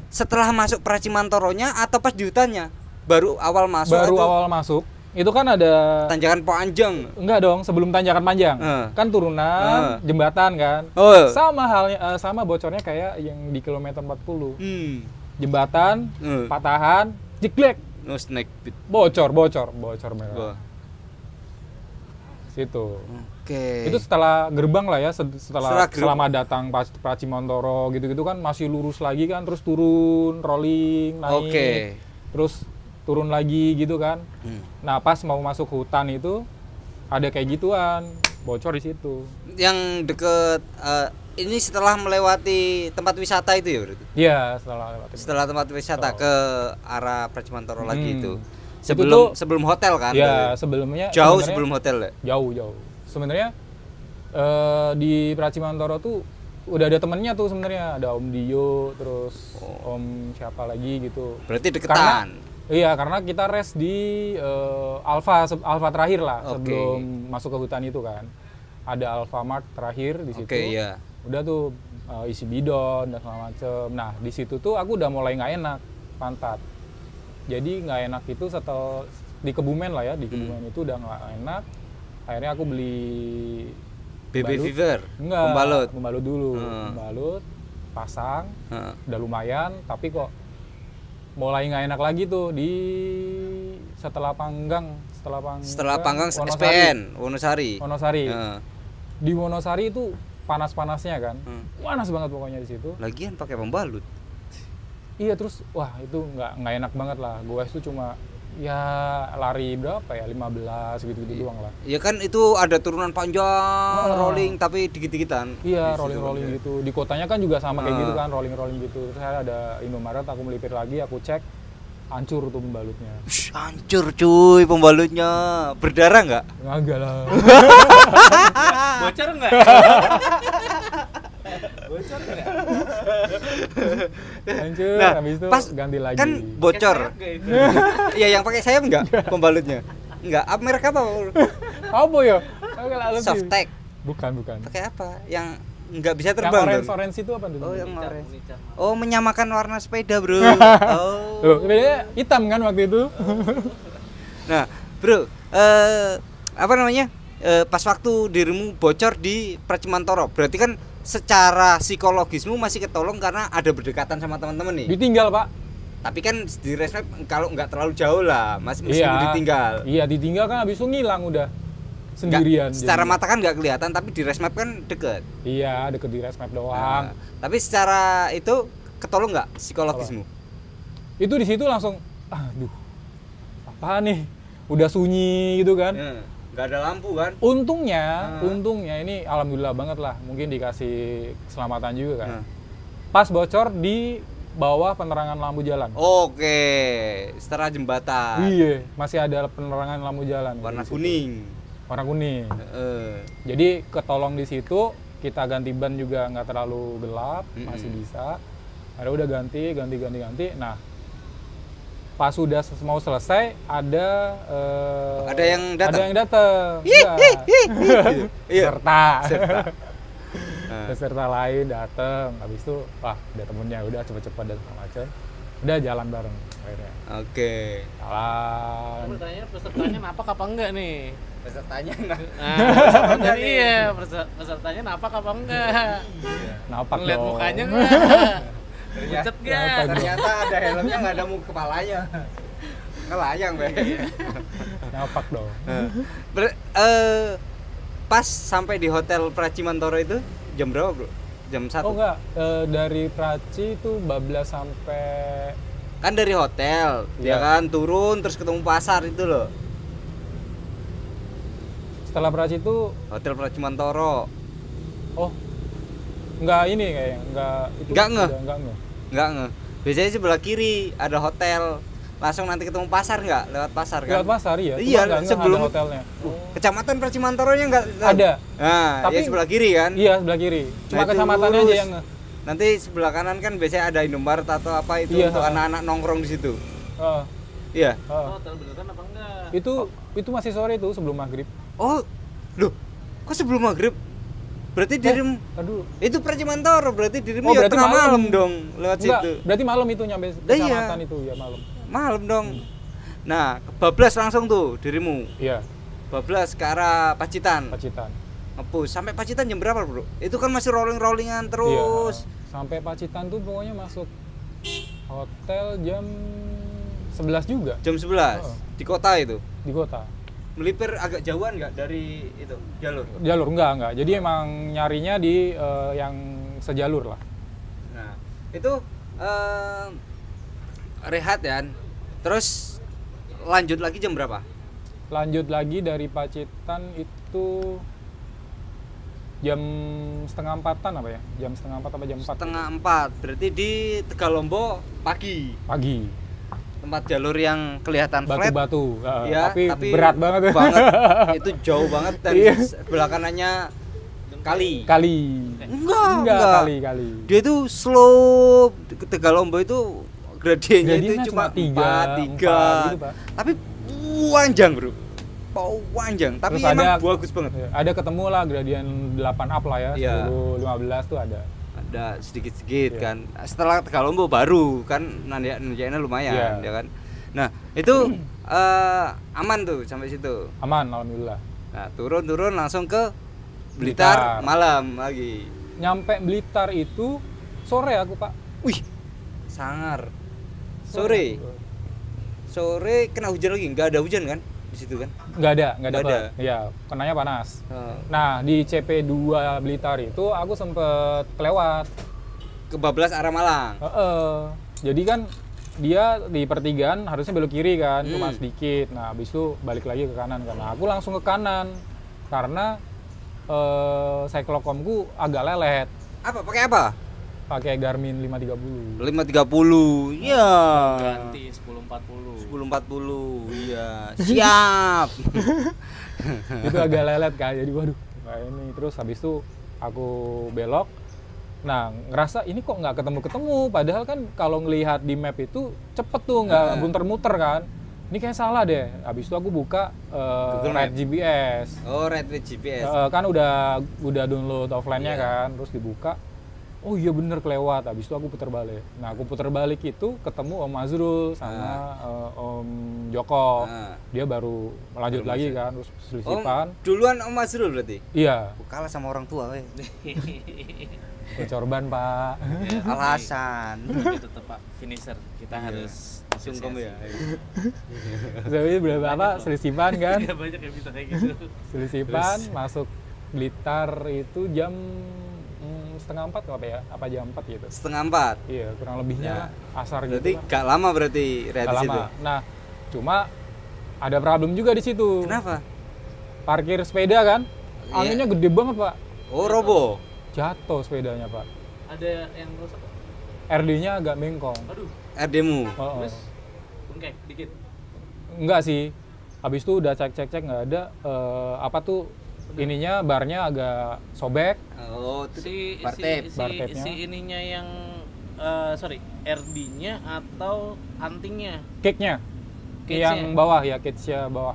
setelah masuk Pracimantoronya atau pas di hutannya? Baru awal masuk Baru atau awal masuk. Itu kan ada tanjakan panjang? enggak dong, sebelum tanjakan panjang. Kan turunan jembatan kan. Oh. Sama halnya sama bocornya kayak yang di kilometer 40. Jembatan, patahan, jeglek. No snack pit. Bocor merah. Situ. Oke. Itu setelah gerbang lah ya, Setelah selama datang Pracimantoro gitu-gitu kan masih lurus lagi kan, terus turun, rolling, naik. Oke. Terus turun lagi gitu kan. Nah, pas mau masuk hutan itu ada kayak gituan, bocor di situ. Yang deket ini setelah melewati tempat wisata itu ya berarti? Iya, setelah Tempat wisata ke arah Pracimantoro lagi itu. Itu Sebelum hotel kan? ya, sebelumnya Jauh sebenarnya sebelum hotel ya? Jauh. Sebenarnya di Pracimantoro tuh udah ada temennya tuh sebenarnya, ada Om Dio, terus Om siapa lagi gitu. Berarti deketan. Karena kita rest di Alfa terakhir lah sebelum masuk ke hutan itu kan. Ada Alfamart terakhir di situ. Iya. Udah tuh isi bidon dan segala macem. Nah di situ tuh aku udah mulai nggak enak pantat. Jadi nggak enak itu setelah di Kebumen lah ya, di Kebumen itu udah nggak enak. Akhirnya aku beli BB Fever. Enggak, pembalut dulu. Pembalut, pasang, udah lumayan. Tapi kok mulai nggak enak lagi tuh di setelah panggang SPN Wonosari. Di Wonosari itu panas-panasnya kan, panas banget pokoknya di situ. Lagian pakai pembalut. Iya, terus wah itu nggak enak banget lah. Gue itu cuma ya lari berapa ya, 15 gitu doang lah. Iya kan itu ada turunan panjang, rolling tapi dikit-dikitan. Iya, rolling gitu. Di kotanya kan juga sama kayak gitu kan, rolling gitu. Terus saya ada Indomaret, aku melipir lagi, aku cek, hancur tuh pembalutnya. Hancur cuy pembalutnya. Berdarah nggak? Enggak lah. Bocor nggak? Bocor nggak? Hancur, Nah, habis itu pas ganti lagi. kan bocor. Iya, yang pakai sayap nggak pembalutnya? Nggak. Merek apa? Apa ya? Softtek. Bukan. Pakai apa? Yang nggak bisa Yang terbang. orange itu apa tuh? Oh, yang orange. Oh, menyamakan warna sepeda, Bro. Loh, bedanya hitam kan waktu itu. Nah, Bro, apa namanya? Pas waktu dirimu bocor di Pracimantoro, berarti kan secara psikologismu masih ketolong karena ada berdekatan sama teman-teman nih. Ditinggal, Pak. Tapi kan di resmap kalau nggak terlalu jauh lah, masih ditinggal. Iya, ditinggal kan habis itu ngilang udah sendirian. Secara mata kan nggak kelihatan, tapi di resmap kan deket. Iya, deket di resmap doang. Tapi secara itu ketolong nggak psikologismu? Itu di situ langsung, aduh, apa nih? Udah sunyi gitu kan? Nggak ada lampu kan? Untungnya ini alhamdulillah banget lah, mungkin dikasih keselamatan juga kan. Pas bocor di bawah penerangan lampu jalan. Oke, setelah jembatan. Iya, masih ada penerangan lampu jalan. Warna kuning. Warna kuning. Jadi ketolong di situ, kita ganti ban juga nggak terlalu gelap, masih bisa. Ada udah ganti. Nah, pas sudah mau selesai ada yang datang. Serta peserta lain datang. Habis itu wah ada temennya, udah cepet-cepet dan segala macam. Udah jalan bareng akhirnya. Oke. Jalan. Pertanyaan pesertanya napak apa enggak nih? Pesertanya enggak. Iya, pesertanya napak apa enggak? Napak Lihat dong. mukanya enggak? Pucet enggak? Ternyata ada helmnya nggak ada muka kepalanya. Ngelayang, Be. Napak dong. Pas sampai di hotel Pracimantoro itu jam berapa, Bro? Jam 1? Oh enggak, dari Praci itu bablas sampai Kan dari hotel, ya kan turun terus ketemu pasar itu loh. setelah Praci itu Hotel Pracimantoro. oh enggak ini kayaknya, enggak itu. Enggak ngeh. Enggak Nge. Biasanya sebelah kiri ada hotel. Langsung nanti ketemu pasar nggak? Lewat pasar kan? Lewat pasar ya. Iya, sebelum ada hotelnya. Kecamatan Pracimantoronya nggak Ada. Nah, Tapi ya sebelah kiri kan? Iya, sebelah kiri. Cuma Nah, itu kecamatannya lurus. aja yang Nanti sebelah kanan kan biasanya ada Indomaret atau apa itu untuk anak-anak nongkrong di situ. Iya. Hotel beneran apa enggak? Itu masih sore itu sebelum maghrib. Oh, loh, kok sebelum maghrib? Berarti dirimu Aduh. itu Pracimantor, berarti dirimu Oh, ya berarti tengah malam. malam dong lewat Enggak, situ. berarti malam itu nyampe Lah iya. kecamatan itu ya malam. Malam dong. Nah, kebablas langsung tuh dirimu. Iya, Bablas ke arah Pacitan. Pacitan. Ngepus sampai Pacitan jam berapa, Bro? Itu kan masih rolling-rollingan terus. Iya, sampai Pacitan tuh pokoknya masuk hotel jam 11 juga Jam 11 Oh. di kota itu. di kota. Melipir agak jauhan nggak dari itu jalur? Jalur enggak. Jadi emang nyarinya di yang sejalur lah. Nah, itu rehat ya. Terus lanjut lagi jam berapa? Lanjut lagi dari Pacitan itu jam setengah empatan apa ya? Jam setengah empat apa jam 4? Setengah 4. Berarti di Tegalombo pagi. Pagi. Tempat jalur yang kelihatan flat. Batu-batu. Ya, tapi berat banget. Itu jauh banget dan Iya. sebelah kanannya kali. Enggak, kali. Dia itu slope ke Tegalombo itu gradiennya itu Gradiennya cuma cuma 4 gitu, Pak. Tapi panjang, Bro. Panjang, tapi Terus emang ada- bagus banget. Ada ketemu lah gradien 8 up lah ya. Iya. 10 15 tuh ada. Ada sedikit-sedikit Iya. kan. Setelah Tegalombo baru kan nanjaknya lumayan Iya. ya kan. Nah, itu aman tuh sampai situ. Aman alhamdulillah. Nah, turun langsung ke Blitar, Blitar. malam lagi. Nyampe Blitar itu sore aku, Pak. Wih, sangar. Sore kena hujan lagi, nggak ada hujan kan di situ kan? Nggak ada. Nggak ada. Iya, kenanya panas. Oh. Nah, di CP2 Blitar itu aku sempet kelewat. Kebablas arah Malang. Jadi kan dia di pertigaan harusnya belok kiri kan, cuma Hmm. sedikit. Nah, habis itu balik lagi ke kanan kan. Nah, aku langsung ke kanan karena cyclocomku agak lelet. Apa? Pakai apa? Pakai Garmin 530. 530. Iya. Ganti 1040. 1040. Iya. Siap. Itu agak lelet kan. Jadi waduh, kayak ini. Terus habis itu aku belok. Nah, ngerasa ini kok nggak ketemu-ketemu. Padahal kan kalau ngelihat di map itu cepet tuh, nggak muter-muter kan. Ini kayak salah deh. Habis itu aku buka Google Red Map. GPS. Oh, Red with GPS. Kan udah download offline-nya Iya. kan, terus dibuka. Oh iya bener kelewat. Habis itu aku putar balik. Nah, aku putar balik itu ketemu Om Azrul sama Om Joko. Ah. Dia baru lanjut lagi kan, terus Oh, selisipan. duluan Om Azrul berarti. Iya, Oh, kalah sama orang tua, weh. Corban Pak. Ya, Alasan. tapi tetap Pak finisher. Kita harus Sungkem ya. Tapi berapa apa selisipan kan? Iya, banyak yang bisa kayak gitu. Selisipan masuk Blitar itu jam setengah 4 apa ya? Apa jam 4 gitu? Setengah 4. Iya, kurang lebihnya Ya. lah, asar Berarti gitu lah. gak lama berarti rehat Nggak di situ. lama. Nah, cuma ada problem juga di situ. Kenapa? Parkir sepeda kan, Iya. anginnya gede banget Pak. Oh, robo. Jatuh sepedanya Pak. Ada yang rusak. RD-nya agak bengkong. Aduh, RD-mu. Oh, terus bengkek dikit. enggak sih. Habis itu udah cek nggak ada. Apa tuh ininya barnya agak sobek. Oh, itu Si bar tape. Bar tape-nya. si ininya yang sorry, RD-nya atau antingnya? Cage-nya Cage-nya. yang bawah ya, cage-nya bawah.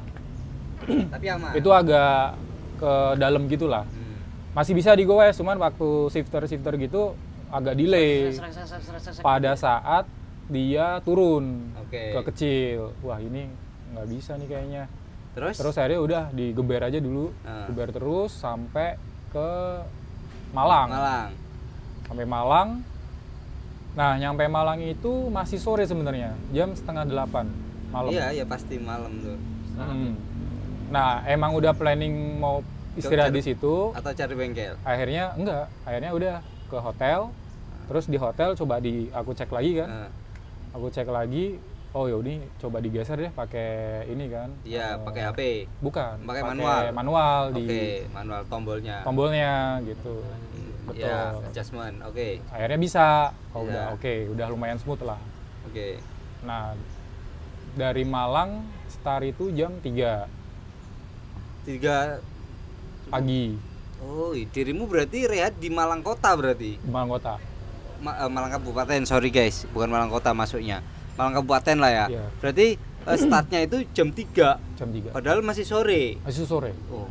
Tapi aman. Itu agak ke dalam gitulah. Masih bisa digowes, cuman waktu shifter gitu agak delay. Pada saat dia turun Oke. ke kecil, wah ini nggak bisa nih kayaknya. Terus? Terus akhirnya udah digeber aja dulu, Ah. geber terus sampai ke Malang. Sampai Malang. Nah, nyampe Malang itu masih sore sebenarnya, jam 7:30 malam. Iya, pasti malam tuh. Nah, emang udah planning mau istirahat Cari- di situ. Atau cari bengkel. Akhirnya enggak, akhirnya udah ke hotel. Terus di hotel coba aku cek lagi kan. Nah, Aku cek lagi, oh yaudah coba digeser deh pakai ini kan. iya, pakai HP. Bukan, Pakai manual. manual Oke, di manual tombolnya. tombolnya gitu. Betul. Ya, adjustment. Oke. Akhirnya bisa. Oh Iya. udah oke, udah lumayan smooth lah. Oke. Nah, dari Malang start itu jam 3 3. pagi Oh, dirimu berarti rehat di Malang Kota berarti. di Malang Kota. Malang Kabupaten, sorry guys, bukan Malang Kota masuknya. Malang Kabupaten lah ya. Iya. Berarti startnya itu jam 3. Jam 3. Padahal masih sore. Masih sore. Oh.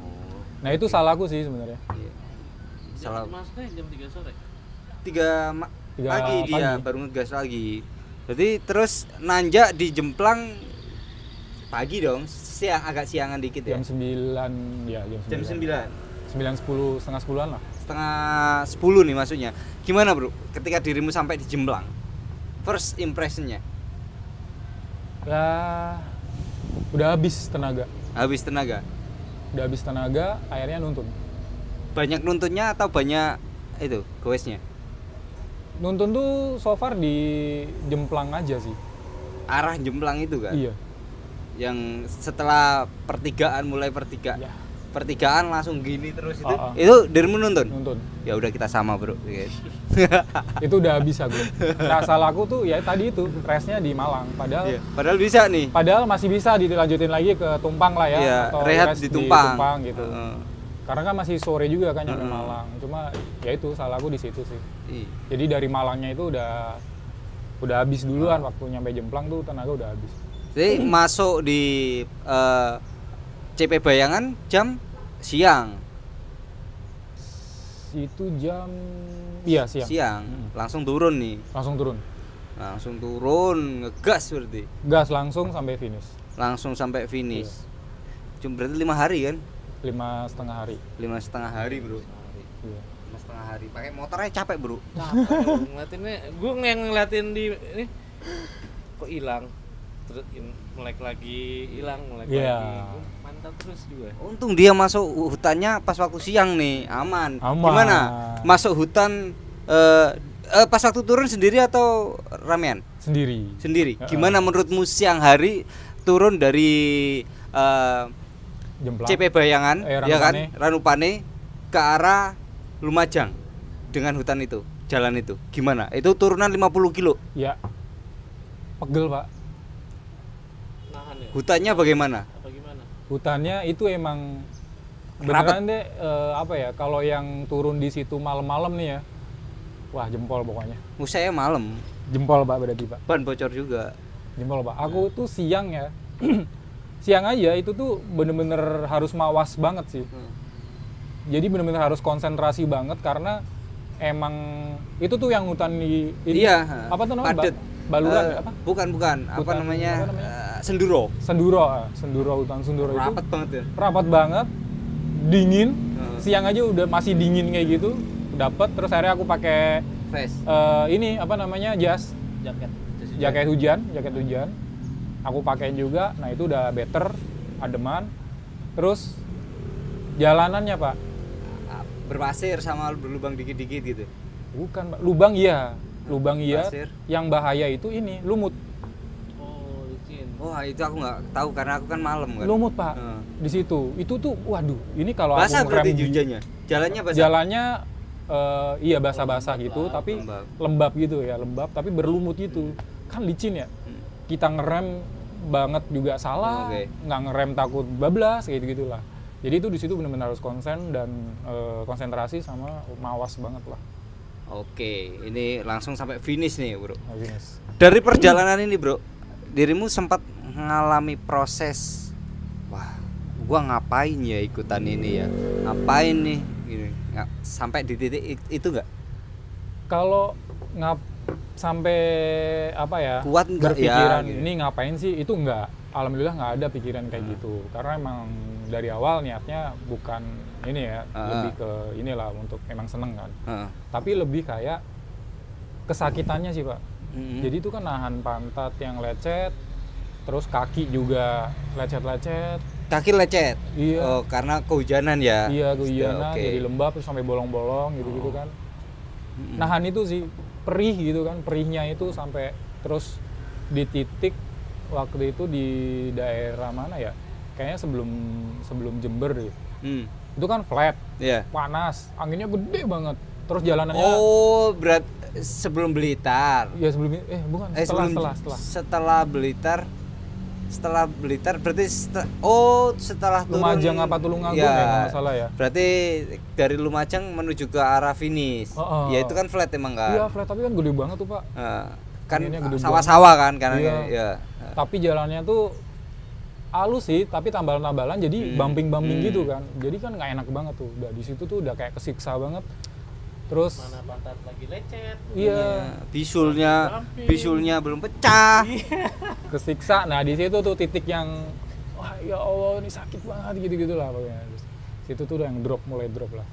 Nah, itu salahku sih sebenarnya. Iya. salah. Maksudnya jam 3 sore? 3 pagi dia pagi. baru ngegas lagi. Jadi terus nanjak di Jemplang pagi dong, agak siangan dikit ya. Jam 9 ya, Jam 9. 9 10 setengah 10-an lah. Setengah 10 nih maksudnya. Gimana bro ketika dirimu sampai di Jemplang? First impressionnya? Ya udah habis tenaga. Habis tenaga? Udah habis tenaga, akhirnya nuntun. Banyak nuntunnya atau banyak itu goesnya? Nuntun tuh so far di Jemplang aja sih. Arah Jemplang itu kan? Iya. Yang setelah mulai Ya, pertigaan langsung gini terus itu. Oh. Itu dirimu nuntun? nuntun. Ya udah kita sama bro. Guys. Itu udah habis aku. Nah, salah aku tuh ya tadi itu restnya di Malang. Padahal Iya. Padahal bisa nih. Padahal masih bisa dilanjutin lagi ke Tumpang lah ya, Iya, atau rehat rest di Tumpang. gitu. Heeh. Karena kan masih sore juga kan nyampe Malang. Cuma ya itu salah aku di situ sih. Iya. Jadi dari Malangnya itu udah habis duluan waktu nyampe Jemplang tuh tenaga udah habis. Jadi masuk di CP Bayangan jam siang. Itu jam siang. Siang. Langsung turun nih. Langsung turun. Langsung turun ngegas berarti. Gas langsung sampai finish. Langsung sampai finish. Cuma berarti 5 hari kan? 5,5 hari. 5,5 hari, Bro. Iya. 5,5 hari. Pakai motornya capek, Bro. Ngeliatinnya, gue ngeliatin di ini kok hilang, terus melek lagi, hilang, melek Iya. lagi. Gua mantap terus juga. Untung dia masuk hutannya pas waktu siang nih, aman. Aman. Gimana? Masuk hutan pas waktu turun sendiri atau ramean? Sendiri. Sendiri. Gimana menurutmu siang hari turun dari Jemplang. CP Bayangan, ya kan, Ranupane. Ranupane ke arah Lumajang dengan hutan itu, jalan itu, gimana? Itu turunan 50 kilo. Ya. Pegel, Pak. Nahan ya? Hutannya bagaimana? Apa gimana? Hutannya itu emang Rapat. beneran deh apa ya, kalau yang turun di situ malam-malam nih ya, wah jempol pokoknya. Saya malam, Jempol Pak berarti Pak. ban bocor juga. Jempol Pak. Aku tuh siang ya. Siang aja itu tuh bener-bener harus mawas banget sih. Jadi bener-bener harus konsentrasi banget karena emang itu tuh yang hutan di ini. Iya. Apa tuh namanya? Padet. Baluran ya, apa? Bukan. Apa Bukan, namanya? apa namanya? Senduro. Senduro hutan Senduro itu. Rapat banget ya. Rapat banget, dingin. Heeh. Siang aja udah masih dingin kayak gitu. Dapat terus akhirnya aku pakai Vest. ini apa namanya? jas jaket hujan. Aku pakai juga. Nah, itu udah better, ademan. Terus jalanannya, Pak. Berpasir sama berlubang dikit-dikit gitu. Bukan, Pak. Lubang iya. Pasir. Yang bahaya itu ini lumut. Oh, licin. Wah, itu aku nggak tahu karena aku kan malam kan. Lumut, Pak. Heeh. Di situ. Itu tuh waduh, ini kalau Basah aku berarti ngerem hujannya. Jalannya basah. jalannya iya basah-basah gitu, tapi lembab. lembab gitu ya, lembab tapi berlumut gitu. Kan licin ya. Kita ngerem banget juga salah, Oke. nggak ngerem takut bablas kayak gitu-gitulah. Jadi itu di situ benar-benar harus konsen dan konsentrasi sama mawas banget lah. Oke, ini langsung sampai finish nih, Bro. Nah, finish. Dari perjalanan ini, Bro, dirimu sempat mengalami proses, wah, gua ngapain ya ikutan ini ya? Ngapain nih? Gini, sampai di titik itu enggak? Kalau sampai apa ya? Kuat nggak berpikiran ya, gitu. ini ngapain sih? Itu enggak. Alhamdulillah nggak ada pikiran kayak gitu. Karena emang dari awal niatnya bukan ini ya, lebih ke inilah untuk emang seneng kan. Tapi lebih kayak kesakitannya sih, Pak. Jadi itu kan nahan pantat yang lecet, terus kaki juga lecet-lecet. Kaki lecet. Iya. Oh, karena kehujanan ya. Iya, kehujanan, Oke. jadi lembab terus sampai bolong-bolong gitu-gitu kan. Nahan itu sih, perih gitu kan, perihnya itu sampai terus di titik waktu itu di daerah mana ya? Kayaknya sebelum Jember deh. Itu kan flat, Iya. panas, anginnya gede banget. Terus jalanannya Oh, sebelum Blitar. ya sebelum bukan setelah. Setelah Blitar berarti setelah turun Lumajang apa Tulungagung ya kalau nggak salah ya. Berarti dari Lumajang menuju ke arah finish. Ya itu kan flat emang kan. Iya, flat tapi kan gede banget tuh, Pak. Kan Anginnya gede sawah-sawah kan karena Iya. ya. Tapi jalannya tuh halus sih, tapi tambalan-tambalan jadi bumping gitu kan. Jadi kan nggak enak banget tuh. Udah di situ tuh udah kayak kesiksa banget. Terus mana pantat lagi lecet. iya, bisulnya belum pecah. kesiksa. Nah, di situ tuh titik yang wah ya Allah ini sakit banget gitu-gitu lah pokoknya. Terus situ tuh udah yang mulai drop lah.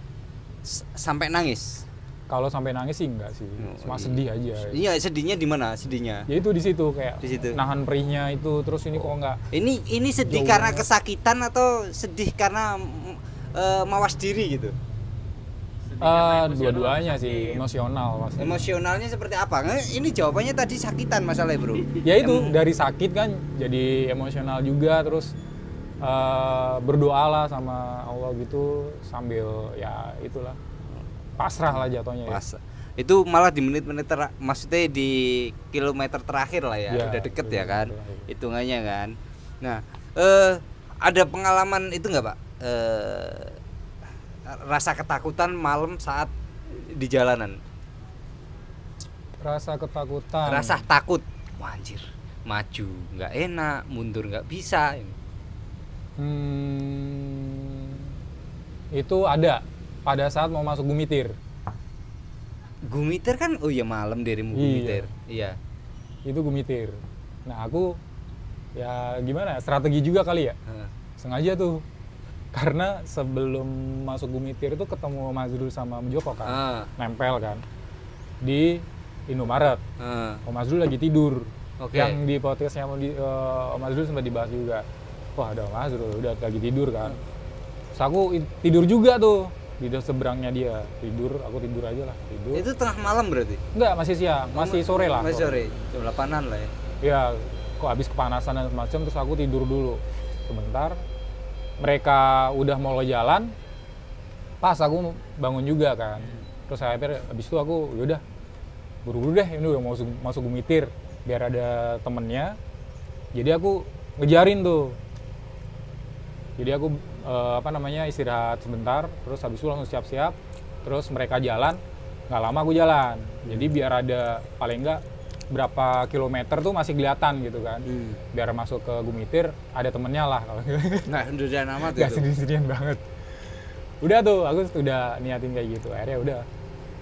Sampai nangis. Kalau sampai nangis sih enggak sih, cuma sedih aja. Iya, sedihnya di mana sedihnya? Ya itu di situ kayak Di situ. nahan perihnya itu, terus ini kok enggak. Ini sedih Jauh karena banget. kesakitan atau sedih karena mawas diri gitu? Dua-duanya sih, emosional pasti. Emosionalnya seperti apa? Ini jawabannya tadi sakitan masalahnya, Bro. Ya itu dari sakit kan jadi emosional juga, terus berdoa lah sama Allah gitu sambil ya itulah pasrah lah jatuhnya ya. Pas. Itu malah di menit-menit maksudnya di kilometer terakhir lah ya, Ya, udah deket ya kan, terakhir. hitungannya kan. Nah, ada pengalaman itu nggak Pak? Rasa ketakutan malam saat di jalanan, Rasa ketakutan. rasa takut, wah anjir, maju nggak enak, mundur nggak bisa. Itu ada pada saat mau masuk Gumitir. Gumitir kan, oh iya malam dirimu Iya. Gumitir, iya. Itu Gumitir. Nah, aku ya gimana? Strategi juga kali ya. Sengaja tuh. Karena sebelum masuk Gumitir itu ketemu Mas Zul sama Om Joko kan. Nempel kan. Di Indomaret. Om Azrul lagi tidur. Oke. Yang di podcastnya Om Azrul sempat dibahas juga. Wah, ada Om Azrul udah lagi tidur kan. Terus aku tidur juga tuh di seberangnya dia. Aku tidur aja lah, tidur. Itu tengah malam berarti? Enggak, masih siang, masih sore lah. Masih sore, jam 8-an lah ya. Ya, kok habis kepanasan dan semacam, terus aku tidur dulu sebentar. Mereka udah mau jalan, pas aku bangun juga kan. Terus akhirnya habis itu aku yaudah buru-buru deh, ini udah mau masuk Gumitir biar ada temennya. Jadi aku ngejarin tuh. Jadi aku istirahat sebentar, terus habis itu langsung siap-siap. Terus mereka jalan, nggak lama aku jalan. Jadi biar ada paling nggak berapa kilometer tuh masih kelihatan gitu kan. Biar masuk ke Gumitir ada temennya lah kalau Nggak sendirian amat nggak itu. sendirian banget. Udah tuh, aku udah niatin kayak gitu. Akhirnya udah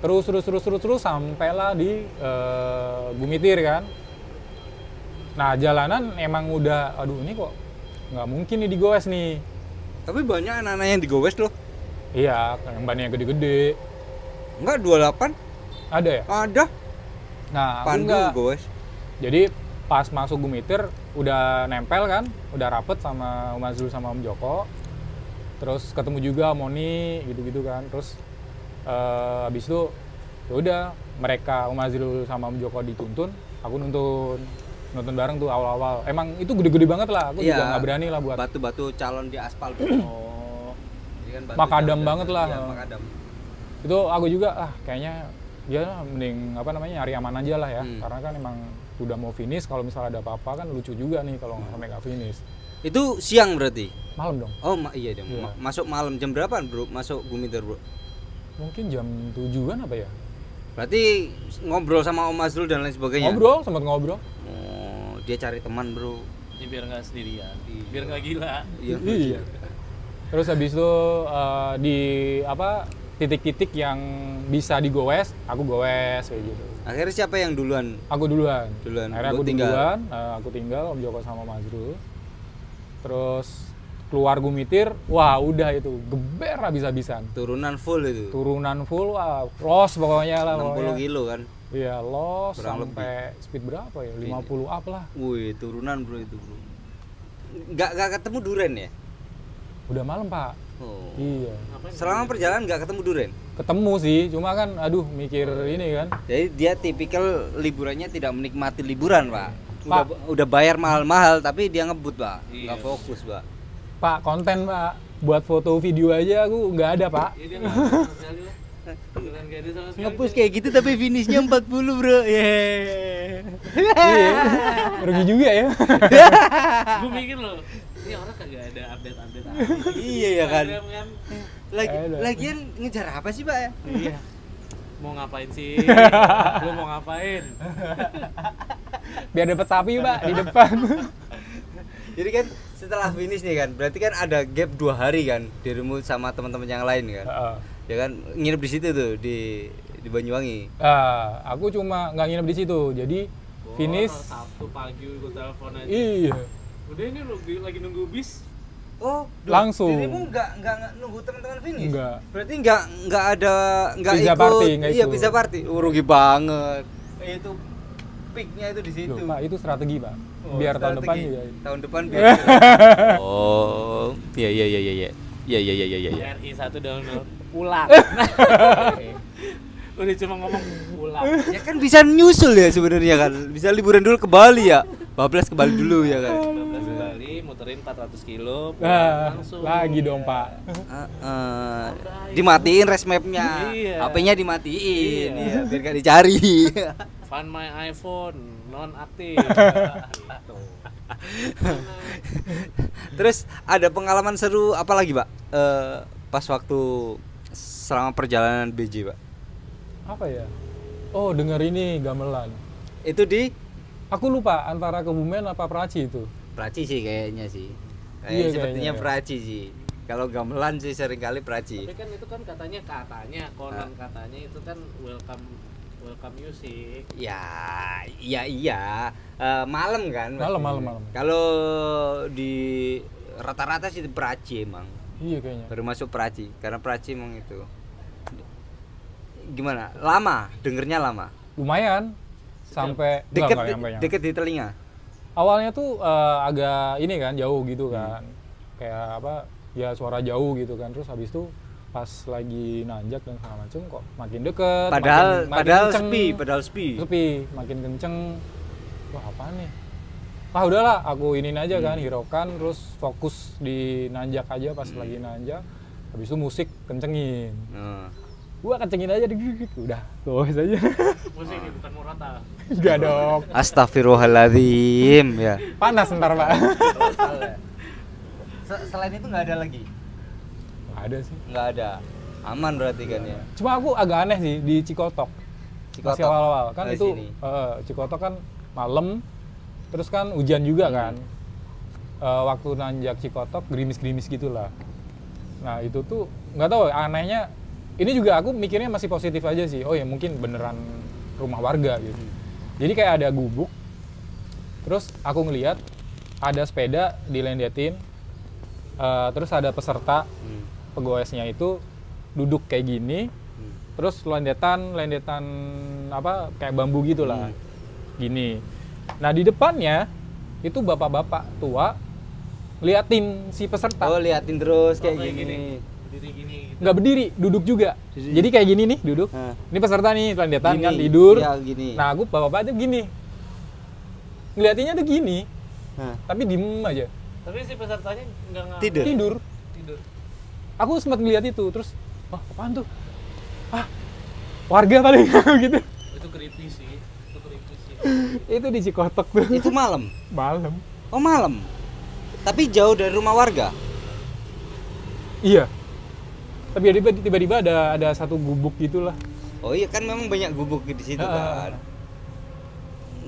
terus sampailah di Gumitir kan. Nah, jalanan emang udah, aduh ini kok nggak mungkin nih digowes nih. Tapi banyak anak-anak yang digowes loh. Iya, yang bannya gede-gede. Enggak, 28 Ada ya? ada. Nah, aku Pandu nggak. gowes. Jadi pas masuk Gumitir udah nempel kan, udah rapet sama Om Azrul sama Om Joko. Terus ketemu juga Moni gitu-gitu kan. Terus habis itu ya udah mereka Om Azrul sama Om Joko dituntun, aku nonton bareng tuh awal-awal. Emang itu gede-gede banget lah, aku juga nggak berani lah buat batu-batu calon di aspal. Oh. Ini kan batu Makadam calon banget lah. Iya, makadam. itu aku juga kayaknya ya mending nyari aman aja lah ya. Karena kan emang udah mau finish, kalau misalnya ada apa-apa kan lucu juga nih kalau sampai nggak finish. Itu siang berarti? Malam dong. Oh, iya dong. Iya. Masuk malam jam berapa, Bro? Masuk Gumitir, Bro? Mungkin jam 7-an apa ya? Berarti ngobrol sama Om Azrul dan lain sebagainya. Sempat ngobrol. Oh, dia cari teman, Bro. Ya, biar nggak sendirian, biar nggak gila. Iya. Terus habis itu di titik-titik yang bisa digowes, aku gowes kayak gitu. Akhirnya siapa yang duluan? Aku duluan. Akhirnya Lu aku tinggal. duluan, aku tinggal Om Joko sama Mas Azrul. Terus keluar Gumitir, wah udah itu geber habis-habisan. Turunan full itu. Turunan full, wah los pokoknya lah. 60 kilo kan. Iya, los Kurang sampai speed berapa ya? 50 up lah. Wih, turunan, Bro, itu, Bro. Nggak ketemu duren ya? Udah malam, Pak. Oh. Iya. Selama perjalanan nggak ketemu duren? Ketemu sih, cuma kan aduh mikir ini kan. Jadi dia tipikal liburannya tidak menikmati liburan, Pak. Pak. Udah bayar mahal-mahal tapi dia ngebut, Pak. Iya. Nggak fokus, Pak. Pak, konten, Pak. Buat foto video aja aku nggak ada, Pak. Ya, dia nggak sama sekali lah. Beneran nggak ada sama sekali. Ngepush kayak gitu tapi finishnya 40, Bro. Yeah. Iya. Rugi juga ya. Gue mikir loh, ini orang kagak ada update-update apa. Iya ya kan. Instagram kan. Lagian ngejar apa sih, Pak ya? Iya. Mau ngapain sih? Lu mau ngapain? Biar dapat sapi, Pak, di depan. Jadi kan setelah finish nih kan, berarti kan ada gap 2 hari kan dirimu sama teman-teman yang lain kan. Ya kan nginep di situ tuh di Banyuwangi. Aku cuma nggak nginep di situ. Jadi finish Sabtu pagi gue telepon aja. iya. Udah ini lagi nunggu bis. Oh, Langsung. Dirimu nggak nunggu teman-teman finish? Enggak. Berarti nggak ada nggak Pizza ikut. party, nggak Iya, ikut. pizza party. Rugi banget. Itu peaknya itu di situ. Loh, Pak, itu strategi, Pak. Oh, Biar tahun depan strategi. juga. Tahun depan biar. Oh, iya. Iya. RI 1 download pulang. Udah cuma ngomong pulang. Ya kan bisa nyusul ya sebenarnya kan. Bisa liburan dulu ke Bali ya. Bablas ke Bali dulu ya kan. 12 ke Bali, muterin 400 kilo, pulang Nah, langsung. lagi dong, Pak. Dimatiin rest mapnya, Iya. HP-nya dimatiin, Iya. ya, biar gak dicari. Find my iPhone non aktif. Terus ada pengalaman seru apa lagi, Pak? Pas waktu selama perjalanan BJ, Pak? Apa ya? Oh, dengar ini gamelan. Itu di Aku lupa antara Kebumen apa Praci itu. Praci sih kayaknya sih. Iya, Sepertinya kayaknya, ya. Praci sih. Kalau gamelan sih seringkali Praci. Tapi kan itu kan katanya konon katanya itu kan welcome music. Ya, iya. Malam kan? Malam. Kalau di rata-rata sih Praci emang. Iya kayaknya. Baru masuk Praci, karena Praci emang itu. Gimana? Lama, dengernya lama. Lumayan. Sampai Deket, enggak nyampe. deket di telinga. Awalnya tuh agak ini kan jauh gitu kan. Kayak apa? Ya suara jauh gitu kan. Terus habis itu pas lagi nanjak dan segala macem kok makin deket. Padahal kenceng. Sepi, makin kenceng. Wah, apaan nih? Ah udahlah, aku iniin aja kan, hiraukan terus fokus di nanjak aja pas lagi nanjak. Habis itu musik kencengin. Gua kencengin aja dikit, udah terus aja. Musik bukan Murata. Enggak dong. Astagfirullahaladzim ya. Panas ntar, Pak. Selain itu nggak ada lagi? Nggak ada sih. Nggak ada. Aman berarti kan ya. Cuma aku agak aneh sih di Cikotok. Masih awal-awal kan Di itu sini. Cikotok kan malam, terus kan hujan juga kan. Waktu nanjak Cikotok gerimis-gerimis gitulah. Nah itu tuh nggak tahu anehnya. Ini juga aku mikirnya masih positif aja sih. Oh ya mungkin beneran rumah warga gitu. Jadi kayak ada gubuk. Terus aku ngelihat ada sepeda dilendetin. Terus ada peserta pegoesnya itu duduk kayak gini. Terus lendetan apa kayak bambu gitulah. Gini. Nah, di depannya itu bapak-bapak tua liatin si peserta. Oh, liatin terus kayak kayak gini. Berdiri gini gitu. Nggak berdiri, duduk juga. Jadi kayak gini nih, duduk. Ini peserta nih, lendetan Gini. kan tidur. Ya, gini. Nah, aku bapak-bapak tuh gini. Ngeliatinnya tuh gini. Tapi diem aja. Tapi si pesertanya enggak Tidur. Tidur. Aku sempat ngeliat itu, terus wah, apaan tuh? Warga paling gitu. Itu creepy sih. Itu di Cikotok tuh. Itu malam. Malam. Oh, malam. Tapi jauh dari rumah warga. Iya. Tapi tiba-tiba ada satu gubuk gitulah. Oh iya kan memang banyak gubuk di situ kan.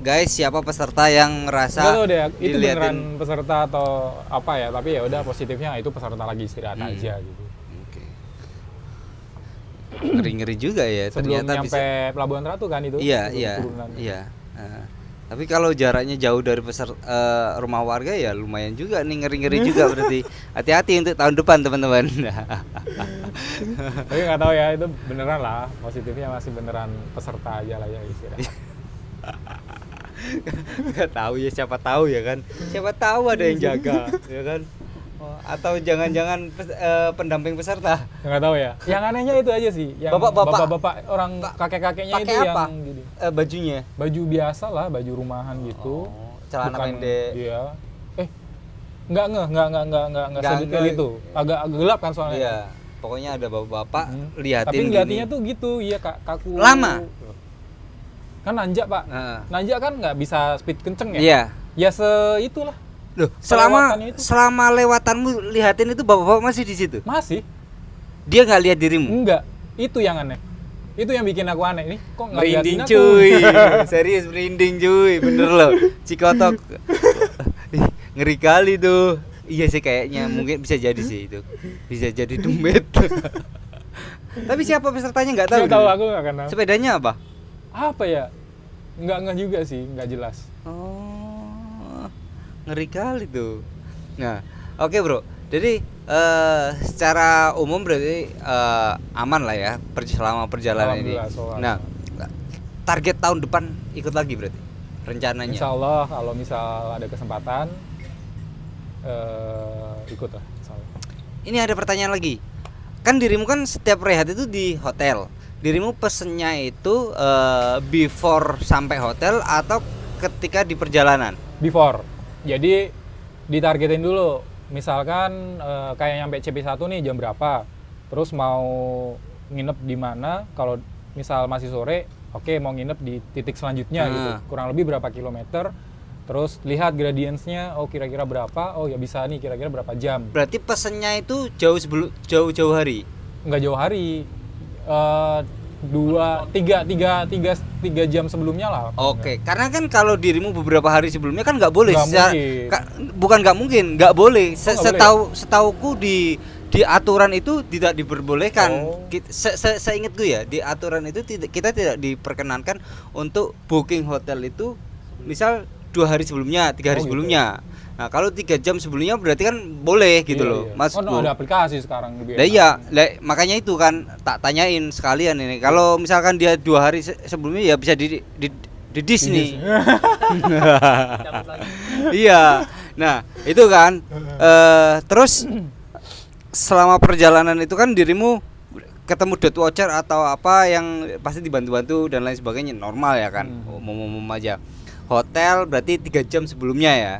Guys, siapa peserta yang ngerasa Nggak tahu deh, itu diliatin- beneran peserta atau apa ya? Tapi ya udah positifnya itu peserta lagi istirahat aja gitu. Oke. Ngeri-ngeri juga ya Sebelum ternyata nyampe Pelabuhan Ratu kan itu. Iya, sebelum iya. turunan. Iya. Tapi kalau jaraknya jauh dari rumah warga ya lumayan juga nih, ngeri-ngeri juga berarti. Hati-hati untuk tahun depan teman-teman. Tapi nggak tahu ya itu beneran lah, positifnya masih beneran peserta aja lah ya istirahat. Nggak tahu ya, siapa tahu ya kan. Siapa tahu ada yang jaga, ya kan. Oh, atau jangan-jangan pendamping peserta. Nggak tahu ya. Yang anehnya itu aja sih, yang bapak-bapak orang kakek-kakeknya itu Pakai apa? yang gini. Bajunya? Baju biasa lah, baju rumahan gitu. Celana Bukan- pendek. Iya. Nggak sedetail ngeh. itu. Agak gelap kan soalnya. Iya. Pokoknya ada bapak-bapak liatin Tapi gini. ngeliatinnya tuh gitu, iya kaku. Lama? Kan nanjak, Pak. Nanjak kan nggak bisa speed kenceng ya? Iya. Ya seitulah. Loh, Pelewatannya itu. selama lewatanmu lihatin itu bapak-bapak masih di situ. Masih? Dia nggak lihat dirimu. Enggak. Itu yang aneh. Itu yang bikin aku aneh. Ini kok nggak Merinding liatin aku? cuy. Serius merinding cuy. Bener loh. Cikotok. Ih, ngeri kali tuh. Iya sih kayaknya mungkin bisa jadi sih itu. Bisa jadi dompet. Tapi siapa pesertanya nggak tahu. Nggak tahu, dulu? aku nggak kenal. Sepedanya apa? Apa ya? Nggak juga sih, nggak jelas. Oh, ngeri kali tuh. Nah, oke bro. Jadi secara umum berarti aman lah ya selama perjalanan ini. Alhamdulillah, soal. Nah, target tahun depan ikut lagi berarti rencananya. Insya Allah kalau misal ada kesempatan ikut lah. Insya Allah. Ini ada pertanyaan lagi. Kan dirimu kan setiap rehat itu di hotel. Dirimu pesennya itu before sampai hotel atau ketika di perjalanan? Before. Jadi ditargetin dulu. Misalkan kayak nyampe CP1 nih jam berapa. Terus mau nginep di mana? Kalau misal masih sore, oke, mau nginep di titik selanjutnya gitu. Kurang lebih berapa kilometer. Terus lihat gradiensnya, oh kira-kira berapa? Oh ya bisa nih kira-kira berapa jam. Berarti pesennya itu jauh hari. Nggak jauh hari. 3 jam sebelumnya lah. Oke, karena kan kalau dirimu beberapa hari sebelumnya kan nggak boleh. Nggak mungkin. Bukan nggak mungkin, nggak boleh. Boleh. Setauku di aturan itu tidak diperbolehkan. Oh. Seingatku ya, di aturan itu kita tidak diperkenankan untuk booking hotel itu misal 2 hari sebelumnya, 3 hari sebelumnya. Gitu. Nah, kalau 3 jam sebelumnya berarti kan boleh gitu Iya, loh, iya. Mas. Oh, no, ada aplikasi sekarang lebih Lah enak. iya, makanya itu kan tak tanyain sekalian ini. Kalau misalkan dia 2 hari sebelumnya ya bisa di Disney. Iya. Nah, itu kan terus selama perjalanan itu kan dirimu ketemu dot watcher atau apa yang pasti dibantu-bantu dan lain sebagainya, normal ya kan. Umum-umum aja. Hotel berarti 3 jam sebelumnya ya.